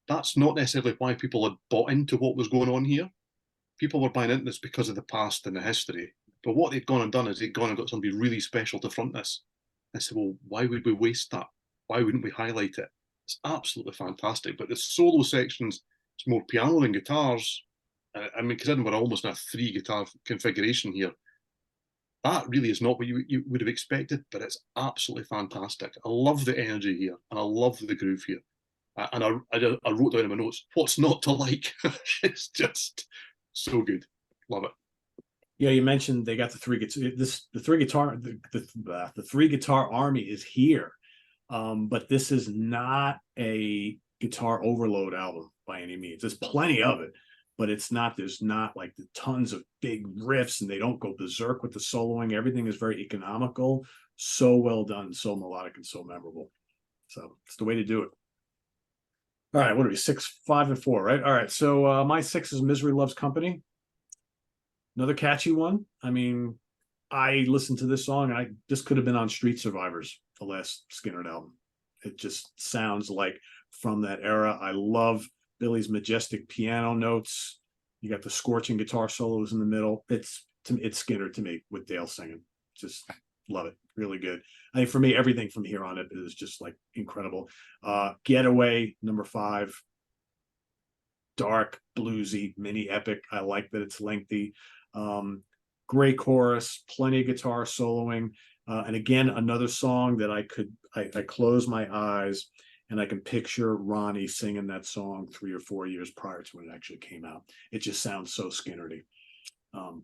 that's not necessarily why people had bought into what was going on here. People were buying into this because of the past and the history. But what they'd gone and done is they'd gone and got somebody really special to front this. I said, well, why would we waste that? Why wouldn't we highlight it? It's absolutely fantastic. But the solo sections, it's more piano than guitars. I mean, considering we're almost in a 3-guitar configuration here, that really is not what you would have expected, but it's absolutely fantastic. I love the energy here, and I love the groove here. And I wrote down in my notes, what's not to like? It's just so good. Love it. Yeah, you mentioned they got the 3-guitar army is here. But this is not a guitar overload album by any means. There's plenty of it, but there's not like the tons of big riffs, and they don't go berserk with the soloing. Everything is very economical, so well done, so melodic, and so memorable. So it's the way to do it. All right, what are we? 6, 5, and 4, right? All right. So my 6 is Misery Loves Company. Another catchy one. I mean, I listened to this song. This could have been on Street Survivors, the last Skynyrd album. It just sounds like from that era. I love Billy's majestic piano notes. You got the scorching guitar solos in the middle. It's Skynyrd to me with Dale singing. Just love it. Really good. I think for me, everything from here on it is just like incredible. Getaway, number 5. Dark, bluesy, mini epic. I like that it's lengthy. Great chorus, plenty of guitar soloing. And again, another song that I close my eyes and I can picture Ronnie singing that song 3 or 4 years prior to when it actually came out. It just sounds so Skynyrdy.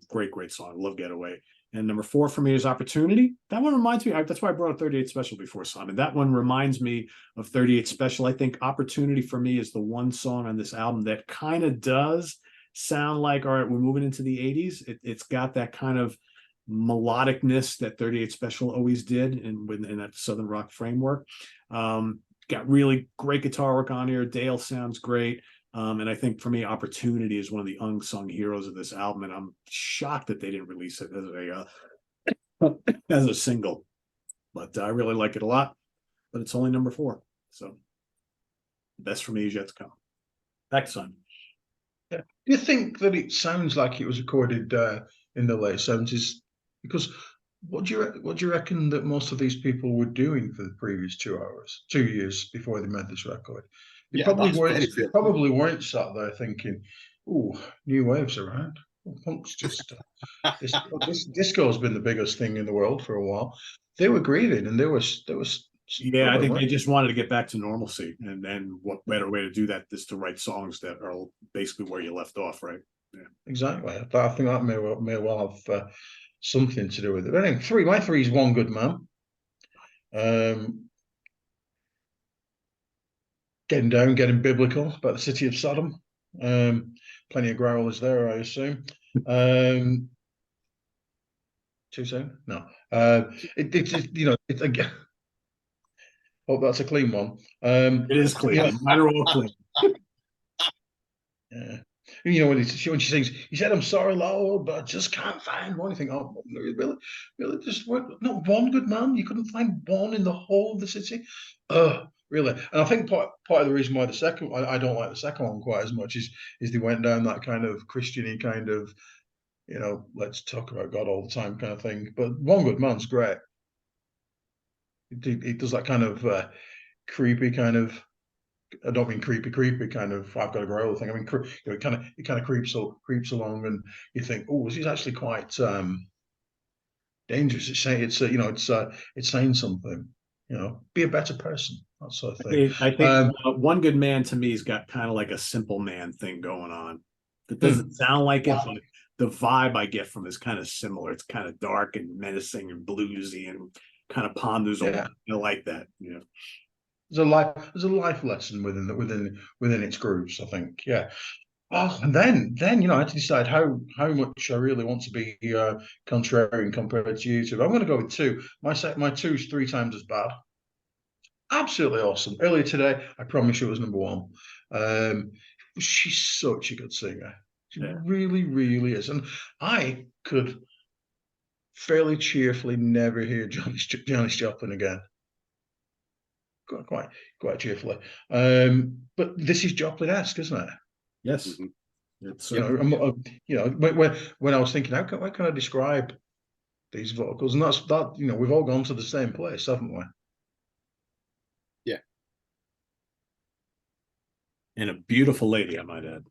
Great song. Love Getaway. And number 4 for me is Opportunity. That one reminds me, that's why I brought up 38 Special before, Simon. That one reminds me of 38 Special. I think Opportunity for me is the one song on this album that kind of does sound like, all right, we're moving into the 80s. It's got that kind of melodicness that 38 Special always did in that Southern rock framework. Got really great guitar work on here. Dale sounds great. And I think for me, Opportunity is one of the unsung heroes of this album, and I'm shocked that they didn't release it as a single. But I really like it a lot. But it's only number 4, so the best for me is yet to come. Back to Simon. Yeah. Do you think that it sounds like it was recorded in the late 70s? Because what do you reckon that most of these people were doing for the previous 2 years before they made this record? They probably weren't sat there thinking, "Oh, new waves around. Well, punk's just this disco's been the biggest thing in the world for a while." They were grieving, and there was yeah, I think they just wanted to get back to normalcy, and then what better way to do that is to write songs that are basically where you left off, right? Yeah, exactly. I think that may well have something to do with it. But anyway, my 3 is One Good Man. Getting biblical about the city of Sodom. Plenty of growlers there, I assume. Too soon? No. It's again. Hope that's a clean one. It is clean. Yeah. Mine are all clean. Yeah. When she sings, he said, "I'm sorry, Lord, but I just can't find one." You think, "Oh, really? Just not one good man? You couldn't find one in the whole of the city?" Really? And I think part of the reason why I don't like the second one quite as much is they went down that kind of Christian-y kind of, let's talk about God all the time kind of thing. But One Good Man's great. He does that kind of creepy kind of. I don't mean creepy kind of I've got a growl thing. I mean, it kind of creeps along, and you think, "Oh, this is actually quite dangerous." It's saying something. Be a better person, that sort of thing. I think One Good Man to me has got kind of like a Simple Man thing going on. It doesn't sound like it, but the vibe I get from it is kind of similar. It's kind of dark and menacing and bluesy and kind of ponders over. I like that. There's a life lesson within its grooves, I think. Yeah. Oh, and then I had to decide how much I really want to be contrarian compared to you two. I'm going to go with 2. My 2 is 3 times as bad. Absolutely awesome. Earlier today, I promise you it was number 1. She's such a good singer. She really, really is. And I could fairly cheerfully never hear Janis Joplin again. Quite cheerfully. But this is Joplin-esque, isn't it? Yes. It's when I was thinking, how can I describe these vocals? And that's we've all gone to the same place, haven't we? Yeah. And a beautiful lady, I might add.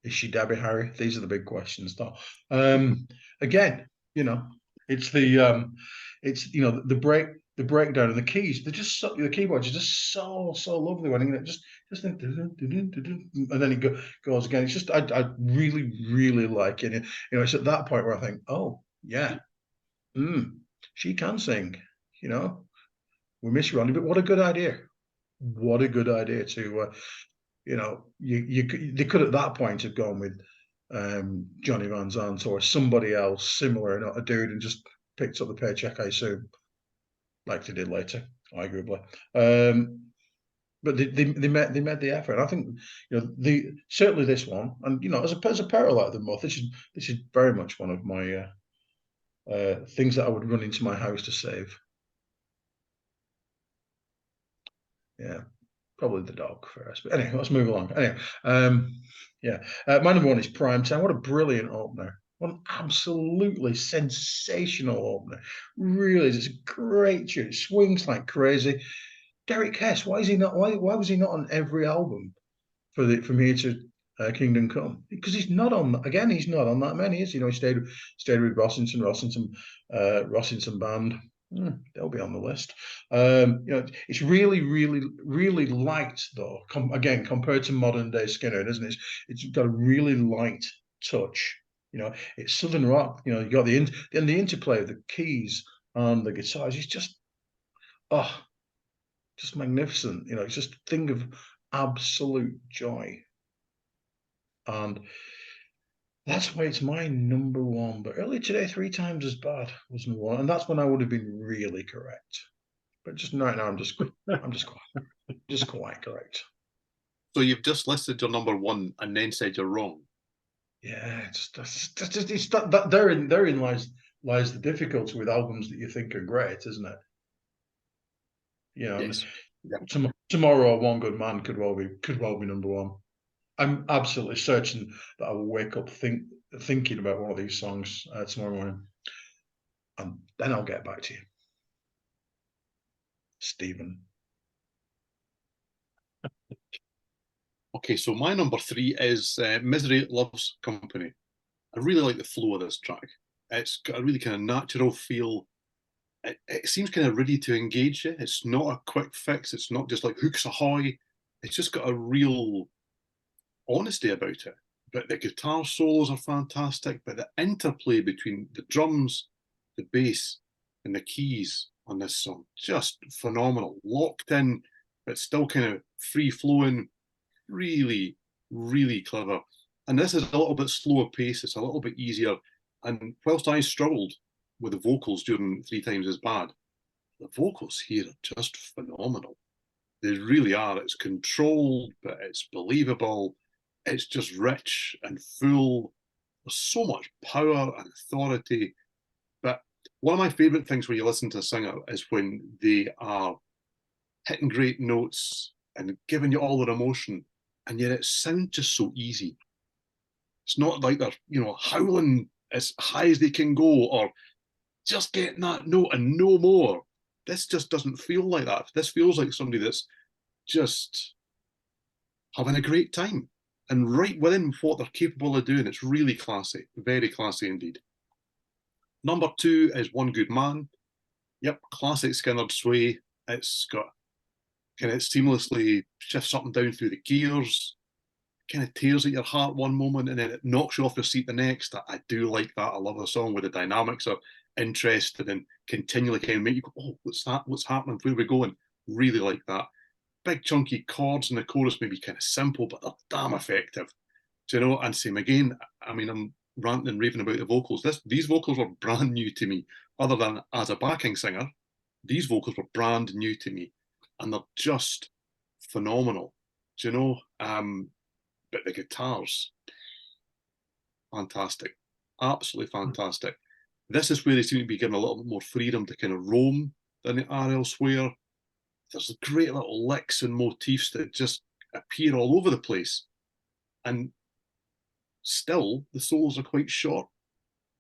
Is she Debbie Harry? These are the big questions, though. Again, it's the breakdown and the keys. They're just the keyboards are just so lovely when it just and then it goes again. It's just I really, really like it. It's at that point where I think, oh yeah, she can sing. We miss Ronnie, but what a good idea. what a good idea to, they could at that point have gone with Johnny Van Zant or somebody else similar, not a dude, and just picked up the paycheck, I assume, like they did later, arguably. But they made the effort. I think certainly this one, and as a parallel to them both, this is very much one of my things that I would run into my house to save. Yeah, probably the dog first. But anyway, let's move along. Anyway, my number one is Prime Time. What a brilliant opener. What an absolutely sensational opener. Really, it's a great tune. It swings like crazy. Derek Hess, why was he not on every album from here to Kingdom Come? Because he's not on that many, is he? He stayed with Rossington Band. They'll be on the list. It's really, really, really light though. Again, compared to modern day Skinner, isn't it? It's got a really light touch. It's southern rock. You got the interplay of the keys and the guitars. It's just magnificent. It's just a thing of absolute joy. And that's why it's my number one. But earlier today, 3 Times as Bad was number one, and that's when I would have been really correct. But just right now, I'm just quite correct. So you've just listed your number one and then said you're wrong. Yeah, therein lies the difficulty with albums that you think are great, isn't it? Yes. Tomorrow, One Good Man could well be number one. I'm absolutely certain that I will wake up thinking about one of these songs tomorrow morning, and then I'll get back to you, Stephen. Okay, so my number 3 is Misery Loves Company. I really like the flow of this track. It's got a really kind of natural feel. It seems kind of ready to engage you. It's not a quick fix. It's not just like hooks ahoy. It's just got a real honesty about it. But the guitar solos are fantastic. But the interplay between the drums, the bass, and the keys on this song, just phenomenal. Locked in, but still kind of free flowing. Really, really clever. And this is a little bit slower pace. It's a little bit easier. And whilst I struggled with the vocals during 3 Times as Bad, the vocals here are just phenomenal. They really are. It's controlled, but it's believable. It's just rich and full. There's so much power and authority. But one of my favourite things when you listen to a singer is when they are hitting great notes and giving you all their emotion, and yet it sounds just so easy. It's not like they're, howling as high as they can go or just getting that note and no more. This just doesn't feel like that. This feels like somebody that's just having a great time and right within what they're capable of doing. It's really classy, very classy indeed. Number 2 is One Good Man. Yep, classic Skinner sway. It's got kind of seamlessly shifts up and down through the gears, kind of tears at your heart one moment and then it knocks you off your seat the next. I do like that. I love a song where the dynamics are interested and continually kind of make you go, oh, what's that? What's happening? Where are we going? Really like that. Big chunky chords in the chorus may be kind of simple, but they're damn effective. Do you know? And same again, I'm ranting and raving about the vocals. These vocals were brand new to me. Other than as a backing singer, these vocals were brand new to me. And they're just phenomenal. Do you know? But the guitars, fantastic. Absolutely fantastic. This is where they seem to be given a little bit more freedom to kind of roam than they are elsewhere. There's great little licks and motifs that just appear all over the place. And still, the solos are quite short.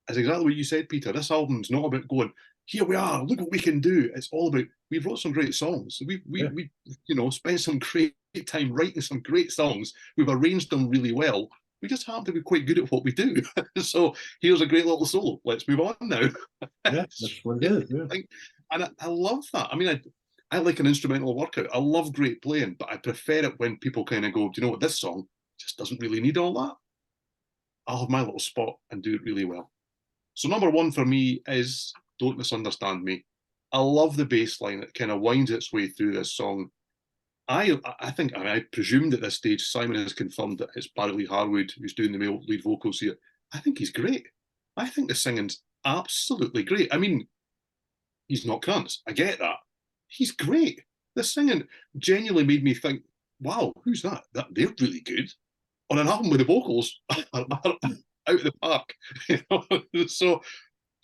It's exactly what you said, Peter. This album's not about going, here we are, look what we can do. It's all about, we wrote some great songs. We spent some great time writing some great songs. We've arranged them really well. We just happen to be quite good at what we do. So here's a great little solo. Let's move on now. Yeah, that's what it is. Yeah. And I love that. I mean, I like an instrumental workout. I love great playing, but I prefer it when people kind of go, do you know what, this song just doesn't really need all that. I'll have my little spot and do it really well. So number 1 for me is Don't Misunderstand Me. I love the bass line. It kind of winds its way through this song. I think, I presumed at this stage Simon has confirmed that it's Barry Lee Harwood who's doing the male lead vocals here. I think he's great. I think the singing's absolutely great. I mean, he's not Krantz. I get that. He's great. The singing genuinely made me think, wow, who's that? They're really good. On an album with the vocals are out of the park. So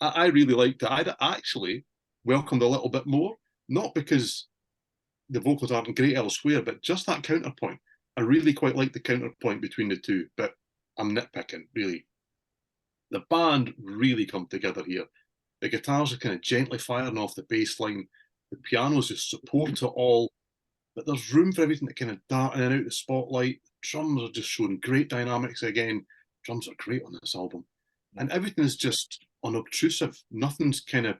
I really liked it. I'd actually welcomed a little bit more, not because the vocals aren't great elsewhere, but just that counterpoint. I really quite like the counterpoint between the two, but I'm nitpicking, really. The band really come together here. The guitars are kind of gently firing off the bass line. The pianos just support it all, but there's room for everything to kind of dart in and out the spotlight. Drums are just showing great dynamics again. Drums are great on this album. And everything is just unobtrusive. Nothing's kind of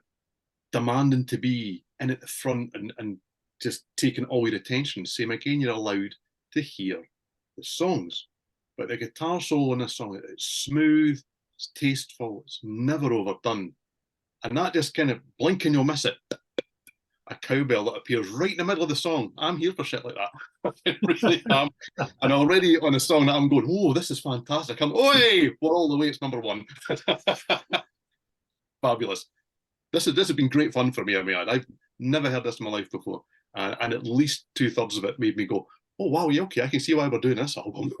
demanding to be in at the front and just taking all your attention. Same again, you're allowed to hear the songs. But the guitar solo in this song, it's smooth, it's tasteful, it's never overdone. And that just kind of blink and you'll miss it. A cowbell that appears right in the middle of the song. I'm here for shit like that. I really am. And already on a song that I'm going, oh, this is fantastic. Oi, we're all the way, it's number one. Fabulous. This has been great fun for me. I mean, I've never heard this in my life before. And at least 2/3 of it made me go, oh, wow, yeah, okay, I can see why we're doing this album.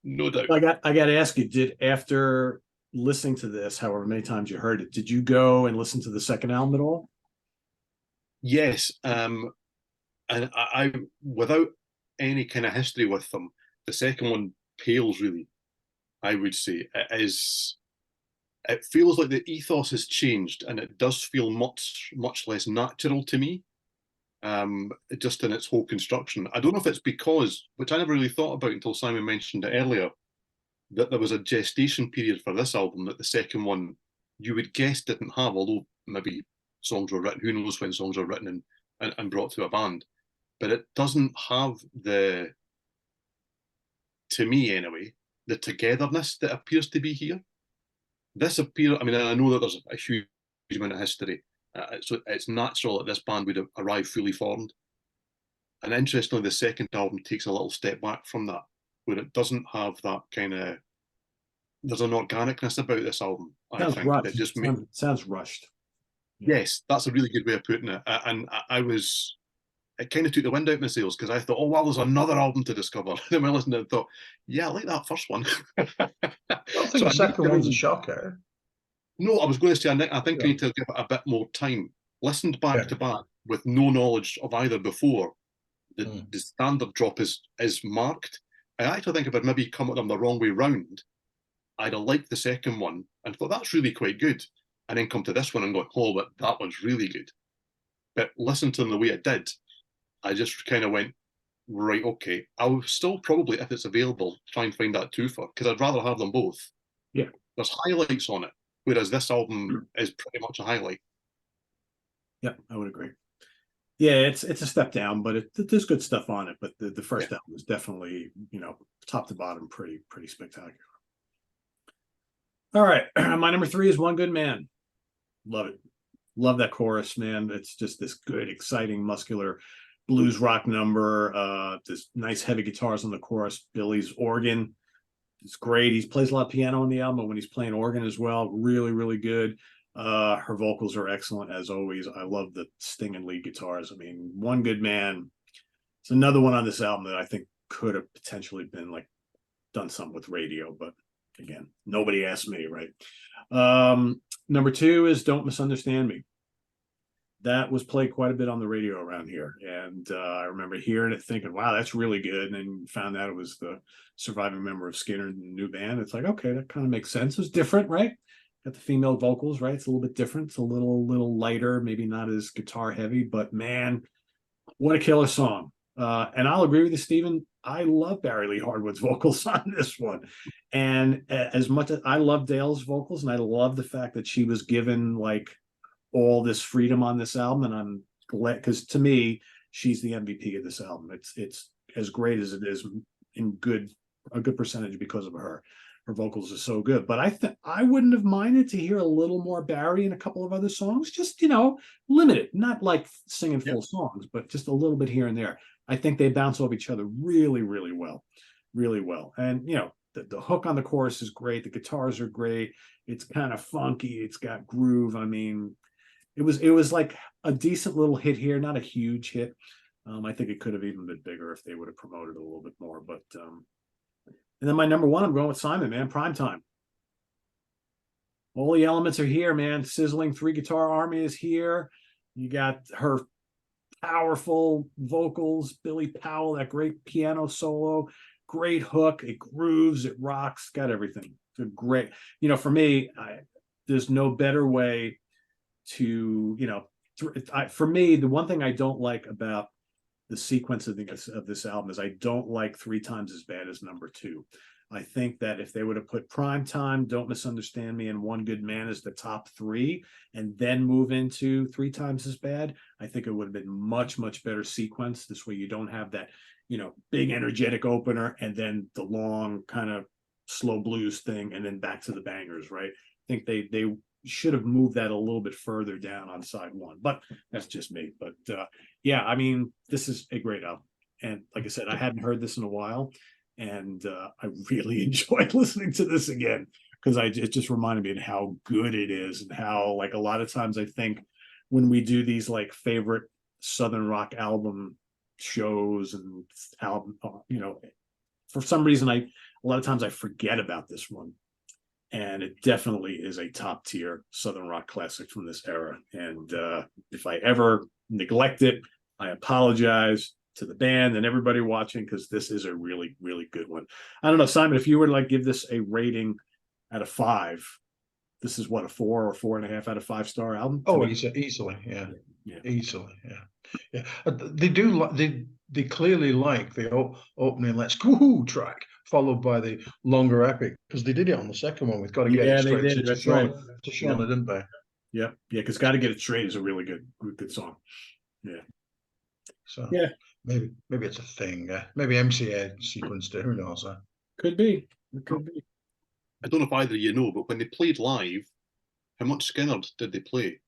No doubt. I got to ask you, after listening to this, however many times you heard it, did you go and listen to the second album at all? Yes. And I without any kind of history with them, the second one pales really, I would say. It feels like the ethos has changed and it does feel much less natural to me, just in its whole construction. I don't know if it's because, which I never really thought about until Simon mentioned it earlier, that there was a gestation period for this album that the second one you would guess didn't have, although maybe songs were written, who knows when songs were written and brought to a band. But it doesn't have the, to me anyway, the togetherness that appears to be here. This appears, I mean, I know that there's a huge amount of history, so it's natural that this band would arrive fully formed. And interestingly, the second album takes a little step back from that, where it doesn't have that kind of, there's an organicness about this album, I think. Rushed. That just sounds rushed. Yes, that's a really good way of putting it. And it kind of took the wind out of my sails because I thought, oh, wow, there's another album to discover. Then I listened and thought, yeah, I like that first one. I don't think the second one's a shocker. No, I was going to say, I think Yeah. I need to give it a bit more time. Listened back to back with no knowledge of either before, the standard drop is marked. I actually think if I'd maybe come at them the wrong way round, I'd have liked the second one and thought that's really quite good. And then come to this one and go, oh, but that one's really good. But listen to them the way it did, I just kind of went, right, okay. I'll still probably, if it's available, try and find that twofer, because I'd rather have them both. Yeah. There's highlights on it, whereas this album is pretty much a highlight. Yeah, I would agree. Yeah, it's a step down, but there's good stuff on it. But the first album is definitely, top to bottom, pretty spectacular. All right, my number 3 is One Good Man. Love it. Love that chorus, man. It's just this good, exciting, muscular blues rock number. This nice heavy guitars on the chorus. Billy's organ is great. He plays a lot of piano on the album, but when he's playing organ as well, really, really good. Her vocals are excellent as always. I love the stinging lead guitars. I mean, One Good Man. It's another one on this album that I think could have potentially been done something with radio, but again, nobody asked me, right? Number 2 is Don't Misunderstand Me. That was played quite a bit on the radio around here. And I remember hearing it thinking, wow, that's really good. And then found out it was the surviving member of Skinner's new band. It's like, okay, that kind of makes sense. It's different, right? Got the female vocals, right? It's a little bit different. It's a little lighter, maybe not as guitar heavy, but man, what a killer song. And I'll agree with you, Steven. I love Barry Lee Harwood's vocals on this one. And as much as I love Dale's vocals, and I love the fact that she was given all this freedom on this album, and I'm glad, because to me, she's the MVP of this album. It's as great as it is in a good percentage because of her her vocals are so good. But I wouldn't have minded to hear a little more Barry and a couple of other songs, just limited, not like singing full songs, but just a little bit here and there. I think they bounce off each other really, really well, really well. And the hook on the chorus is great. The guitars are great. It's kind of funky. It's got groove. I mean, it was like a decent little hit here, not a huge hit. I think it could have even been bigger if they would have promoted it a little bit more. But and then my number one, I'm going with Simon, man. Primetime. All the elements are here, man. Sizzling 3-guitar army is here. You got her powerful vocals, Billy Powell, that great piano solo, great hook. It grooves, it rocks, got everything. It's a great, for me, there's no better way to, for me, the one thing I don't like about the sequence of this album is I don't like 3 Times as Bad as number 2. I think that if they would have put Primetime, Don't Misunderstand Me, and One Good Man as the top 3, and then move into 3 Times as Bad, I think it would have been much, much better sequence. This way you don't have that, big energetic opener and then the long kind of slow blues thing and then back to the bangers, right? I think they should have moved that a little bit further down on side 1, but that's just me. But yeah, I mean, this is a great album. And like I said, I hadn't heard this in a while, and I really enjoyed listening to this again, because it just reminded me of how good it is, and how, like, a lot of times I think when we do these like favorite Southern rock album shows and album, for some reason a lot of times I forget about this one. And it definitely is a top tier Southern rock classic from this era. And if I ever neglect it, I apologize to the band and everybody watching, because this is a really, really good one. I don't know, Simon, if you were to like give this a rating out of 5, this is what, a 4 or 4.5 out of 5-star album? Oh, easily, yeah. Easily, yeah. They clearly like the opening "Let's Go" track, followed by the longer epic, because they did it on the second one. We've got to get it straight to Shauna, didn't they? Yeah, because "Got to Get It Straight" is a really good song. Yeah. So yeah, maybe it's a thing. Maybe MCA sequenced it. Who knows? Could be. It could be. I don't know if either of you know, but when they played live, how much Skinner did they play?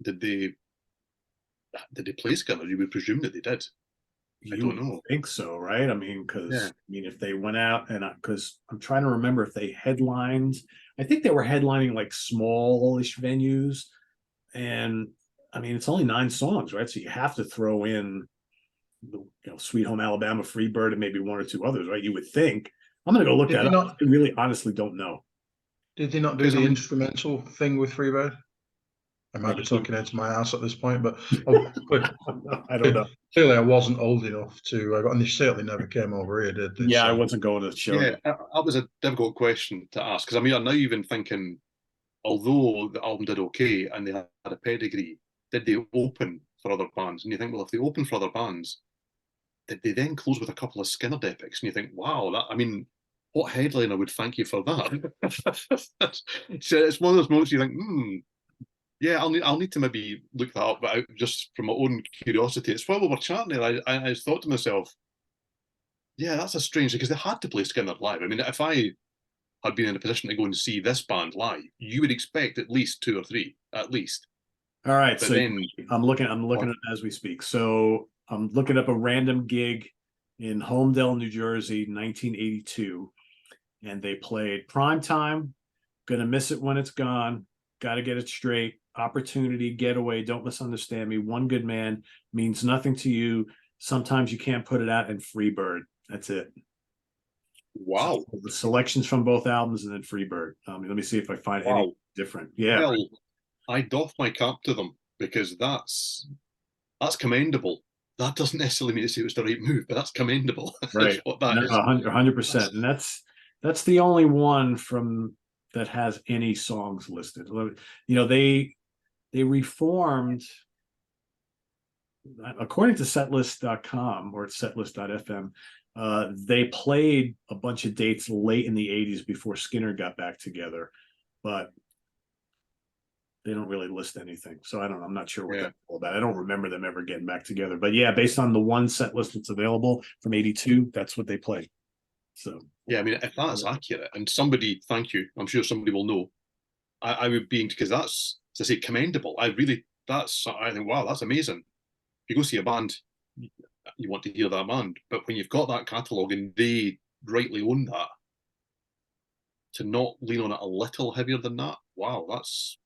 Did they play Skinner? You would presume that they did. I don't know. Think so, right? I mean, because if they went out, and because I'm trying to remember if they headlined, I think they were headlining like smallish venues, and I mean, it's only 9 songs, right? So you have to throw in the Sweet Home Alabama, Freebird, and maybe 1 or 2 others, right? You would think. I'm gonna go look that up. I really honestly don't know. Did they not do the instrumental thing with Freebird? I might be talking into my ass at this point, but I don't know. Clearly, I wasn't old enough to. And they certainly never came over here, did they? Yeah, I wasn't going to the show. Yeah, that was a difficult question to ask, because I mean, I'm now even thinking, although the album did okay and they had a pedigree, did they open for other bands? And you think, well, if they open for other bands, did they then close with a couple of Skinner epics? And you think, wow, what headliner would thank you for that? So it's one of those moments you think, yeah, I'll need to maybe look that up, but just from my own curiosity. It's while we were chatting there, I just thought to myself, yeah, that's a strange, because they had to play Skinner live. I mean, if I had been in a position to go and see this band live, you would expect at least 2 or 3, at least. All right, but so then, I'm looking at it as we speak. So I'm looking up a random gig in Holmdel, New Jersey, 1982, and they played Primetime, Gonna Miss It When It's Gone, Gotta Get It Straight, Opportunity, Getaway, Don't Misunderstand Me, One Good Man, Means Nothing to You, Sometimes You Can't Put It Out, and Freebird. That's it. Wow. So the selections from both albums, and then Freebird. Let me see if I find any different. Yeah. Well, I doff my cap to them, because that's commendable. That doesn't necessarily mean to say it was the right move, but that's commendable. Right. That's what that is. 100%. And that's the only one from that has any songs listed. They reformed, according to setlist.com or setlist.fm. They played a bunch of dates late in the 80s before Skinner got back together, but they don't really list anything. So I don't know. I'm not sure what that's all about. I don't remember them ever getting back together. But yeah, based on the one set list that's available from 82, that's what they played. So Yeah, I mean, if that's accurate, and somebody, thank you, I'm sure somebody will know. I would be, because that's, as I say, commendable. I think, wow, that's amazing. If you go see a band, you want to hear that band, but when you've got that catalogue and they rightly own that, to not lean on it a little heavier than that, wow, that's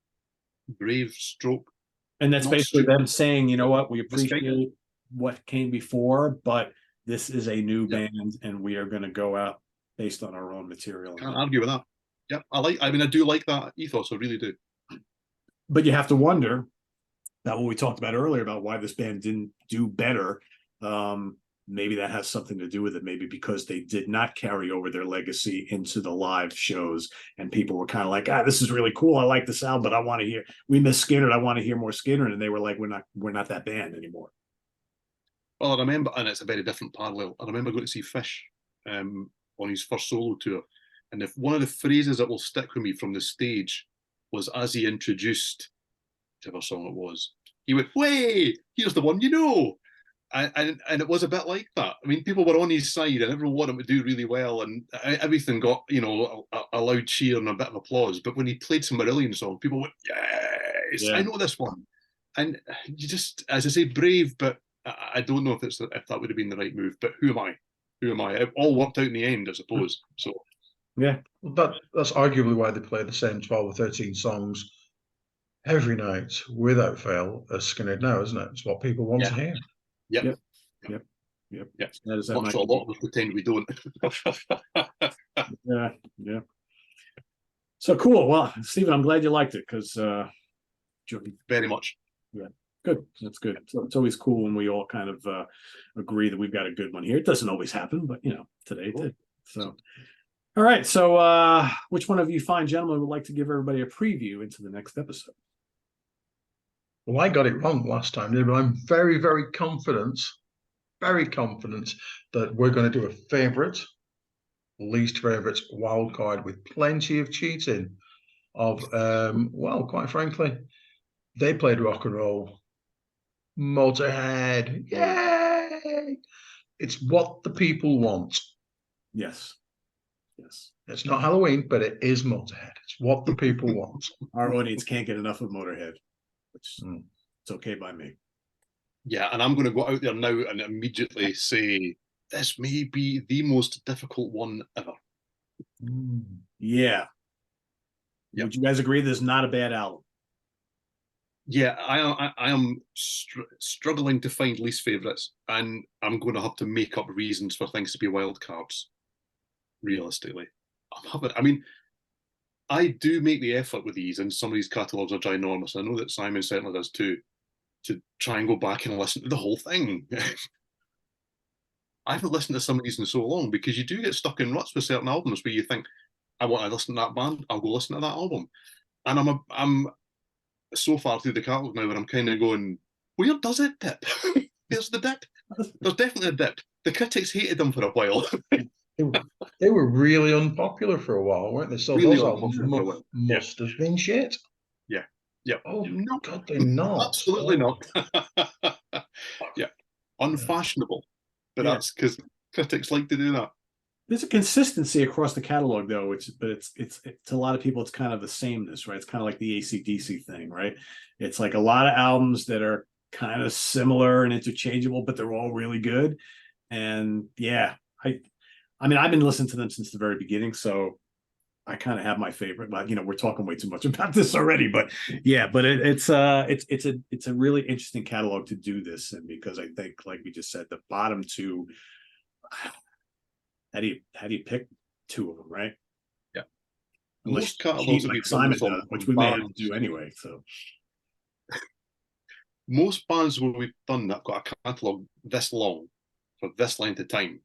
brave stroke. and that's Not basically stupid. them saying, you know what, we Respect. appreciate what came before, but this is a new Yep. band, and we are going to go out based on our own material. Can't argue with that. Yep, I mean, I do like that ethos, I really do. But you have to wonder about what we talked about earlier about why this band didn't do better. Maybe that has something to do with it. Maybe because they did not carry over their legacy into the live shows, and people were kind of like, this is really cool. I like the sound, but I want to hear. We miss Skinner. I want to hear more Skinner. And they were like, we're not that band anymore. Well, I remember, and it's a very different parallel. I remember going to see Fish on his first solo tour, and if one of the phrases that will stick with me from the stage was as he introduced whichever song it was, he went, "Way, here's the one you know." And it was a bit like that. I mean, people were on his side, and everyone wanted him to do really well, and everything got, you know, a loud cheer and a bit of applause. But when he played some Marillion song, people went, "Yes, Yeah. I know this one." And you just, as I say, brave, but I don't know if that would have been the right move. But who am I? Who am I? It all worked out in the end, I suppose. So Yeah. Well, that's arguably why they play the same 12 or 13 songs every night without fail as Skinner now, isn't it? It's what people want to hear. Yep. Yep. Yep. Yep. Yep. That Much a lot of us pretend we don't. Yeah. Yeah. So cool. Well, Steven, I'm glad you liked it because Very much. Yeah, good. That's good. So it's always cool when we all kind of agree that we've got a good one here. It doesn't always happen, but you know, today it did. So, all right. So, which one of you fine gentlemen would like to give everybody a preview into the next episode? Well, I got it wrong last time, but I'm very, very confident that we're going to do a favourite, least favourite wild card with plenty of cheating. Well, quite frankly, they played rock and roll. Motorhead, yay! It's what the people want. Yes. Yes. It's not Halloween, but it is Motorhead. It's what the people want. Our audience can't get enough of Motorhead, which it's okay by me. Yeah, and I'm going to go out there now and immediately say this may be the most difficult one ever. Yeah. Yep. Would you guys agree this is not a bad album? Yeah, I am struggling to find least favourites, and I'm going to have to make up reasons for things to be wild cards. Realistically, I mean, I do make the effort with these, and some of these catalogues are ginormous. I know that Simon certainly does too, to try and go back and listen to the whole thing. I haven't listened to some of these in so long because you do get stuck in ruts with certain albums where you think, I want to listen to that band, I'll go listen to that album. And I'm so far through the catalogue now where I'm kind of going, where does it dip? There's the dip. There's definitely a dip. The critics hated them for a while. They were really unpopular for a while, weren't they? So Really those albums must have been shit. Yeah. Yeah. Oh, no, God, they're not. Absolutely not. Yeah. Unfashionable. But that's because critics like to do that. There's a consistency across the catalog, though. It's to a lot of people, it's kind of the sameness, right? It's kind of like the AC/DC thing, right? It's like a lot of albums that are kind of similar and interchangeable, but they're all really good. And yeah, I mean, I've been listening to them since the very beginning, so I kind of have my favorite. But you know, we're talking way too much about this already. But yeah, but it's a really interesting catalog to do this in, because I think, like we just said, the bottom two. How do you pick two of them, right? Yeah. Unless Most catalogs like Simon does, which we may have to do anyway. So most bands where we've done that got a catalogue this long for this length of time,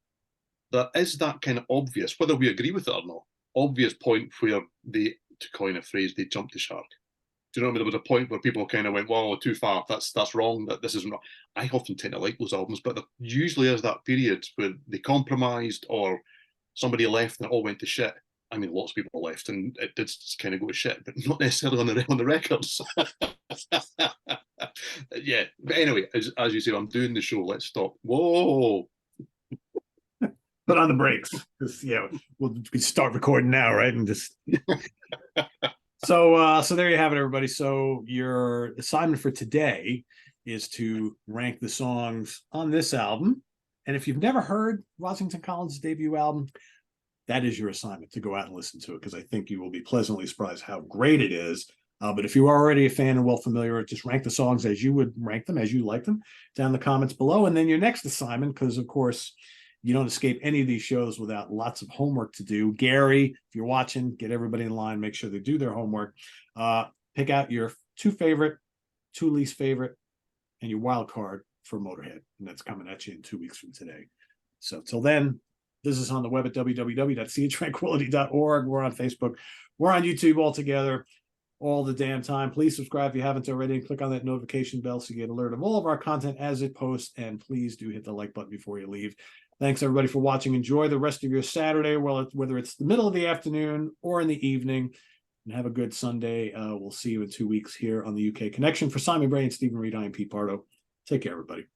there is that kind of obvious, whether we agree with it or not, obvious point where they, to coin a phrase, they jumped the shark. Do you know what I mean? There was a point where people kind of went, "Whoa, too far. That's wrong. That this isn't wrong." I often tend to like those albums, but there usually is that period where they compromised or somebody left and it all went to shit. I mean, lots of people left and it did kind of go to shit, but not necessarily on the records. Yeah, but anyway, as you say, I'm doing the show. Let's stop. Whoa. put on the brakes because we'll start recording now, right? And just so there you have it, everybody. So your assignment for today is to rank the songs on this album. And if you've never heard Rossington Collins' debut album, that is your assignment, to go out and listen to it, because I think you will be pleasantly surprised how great it is. But if you are already a fan and well familiar, just rank the songs as you would rank them, as you like them, down in the comments below. And then your next assignment, because of course you don't escape any of these shows without lots of homework to do. Gary, if you're watching, get everybody in line, make sure they do their homework. Pick out your 2 favorite, 2 least favorite, and your wild card for Motorhead. And that's coming at you in 2 weeks from today. So till then, this is on the web at www.seatranquility.org. We're on Facebook. We're on YouTube all together all the damn time. Please subscribe if you haven't already, and click on that notification bell so you get alert of all of our content as it posts. And please do hit the like button before you leave. Thanks, everybody, for watching. Enjoy the rest of your Saturday, whether it's the middle of the afternoon or in the evening. And have a good Sunday. We'll see you in 2 weeks here on the UK Connection. For Simon Bray and Steven Reid, I am Pete Pardo. Take care, everybody.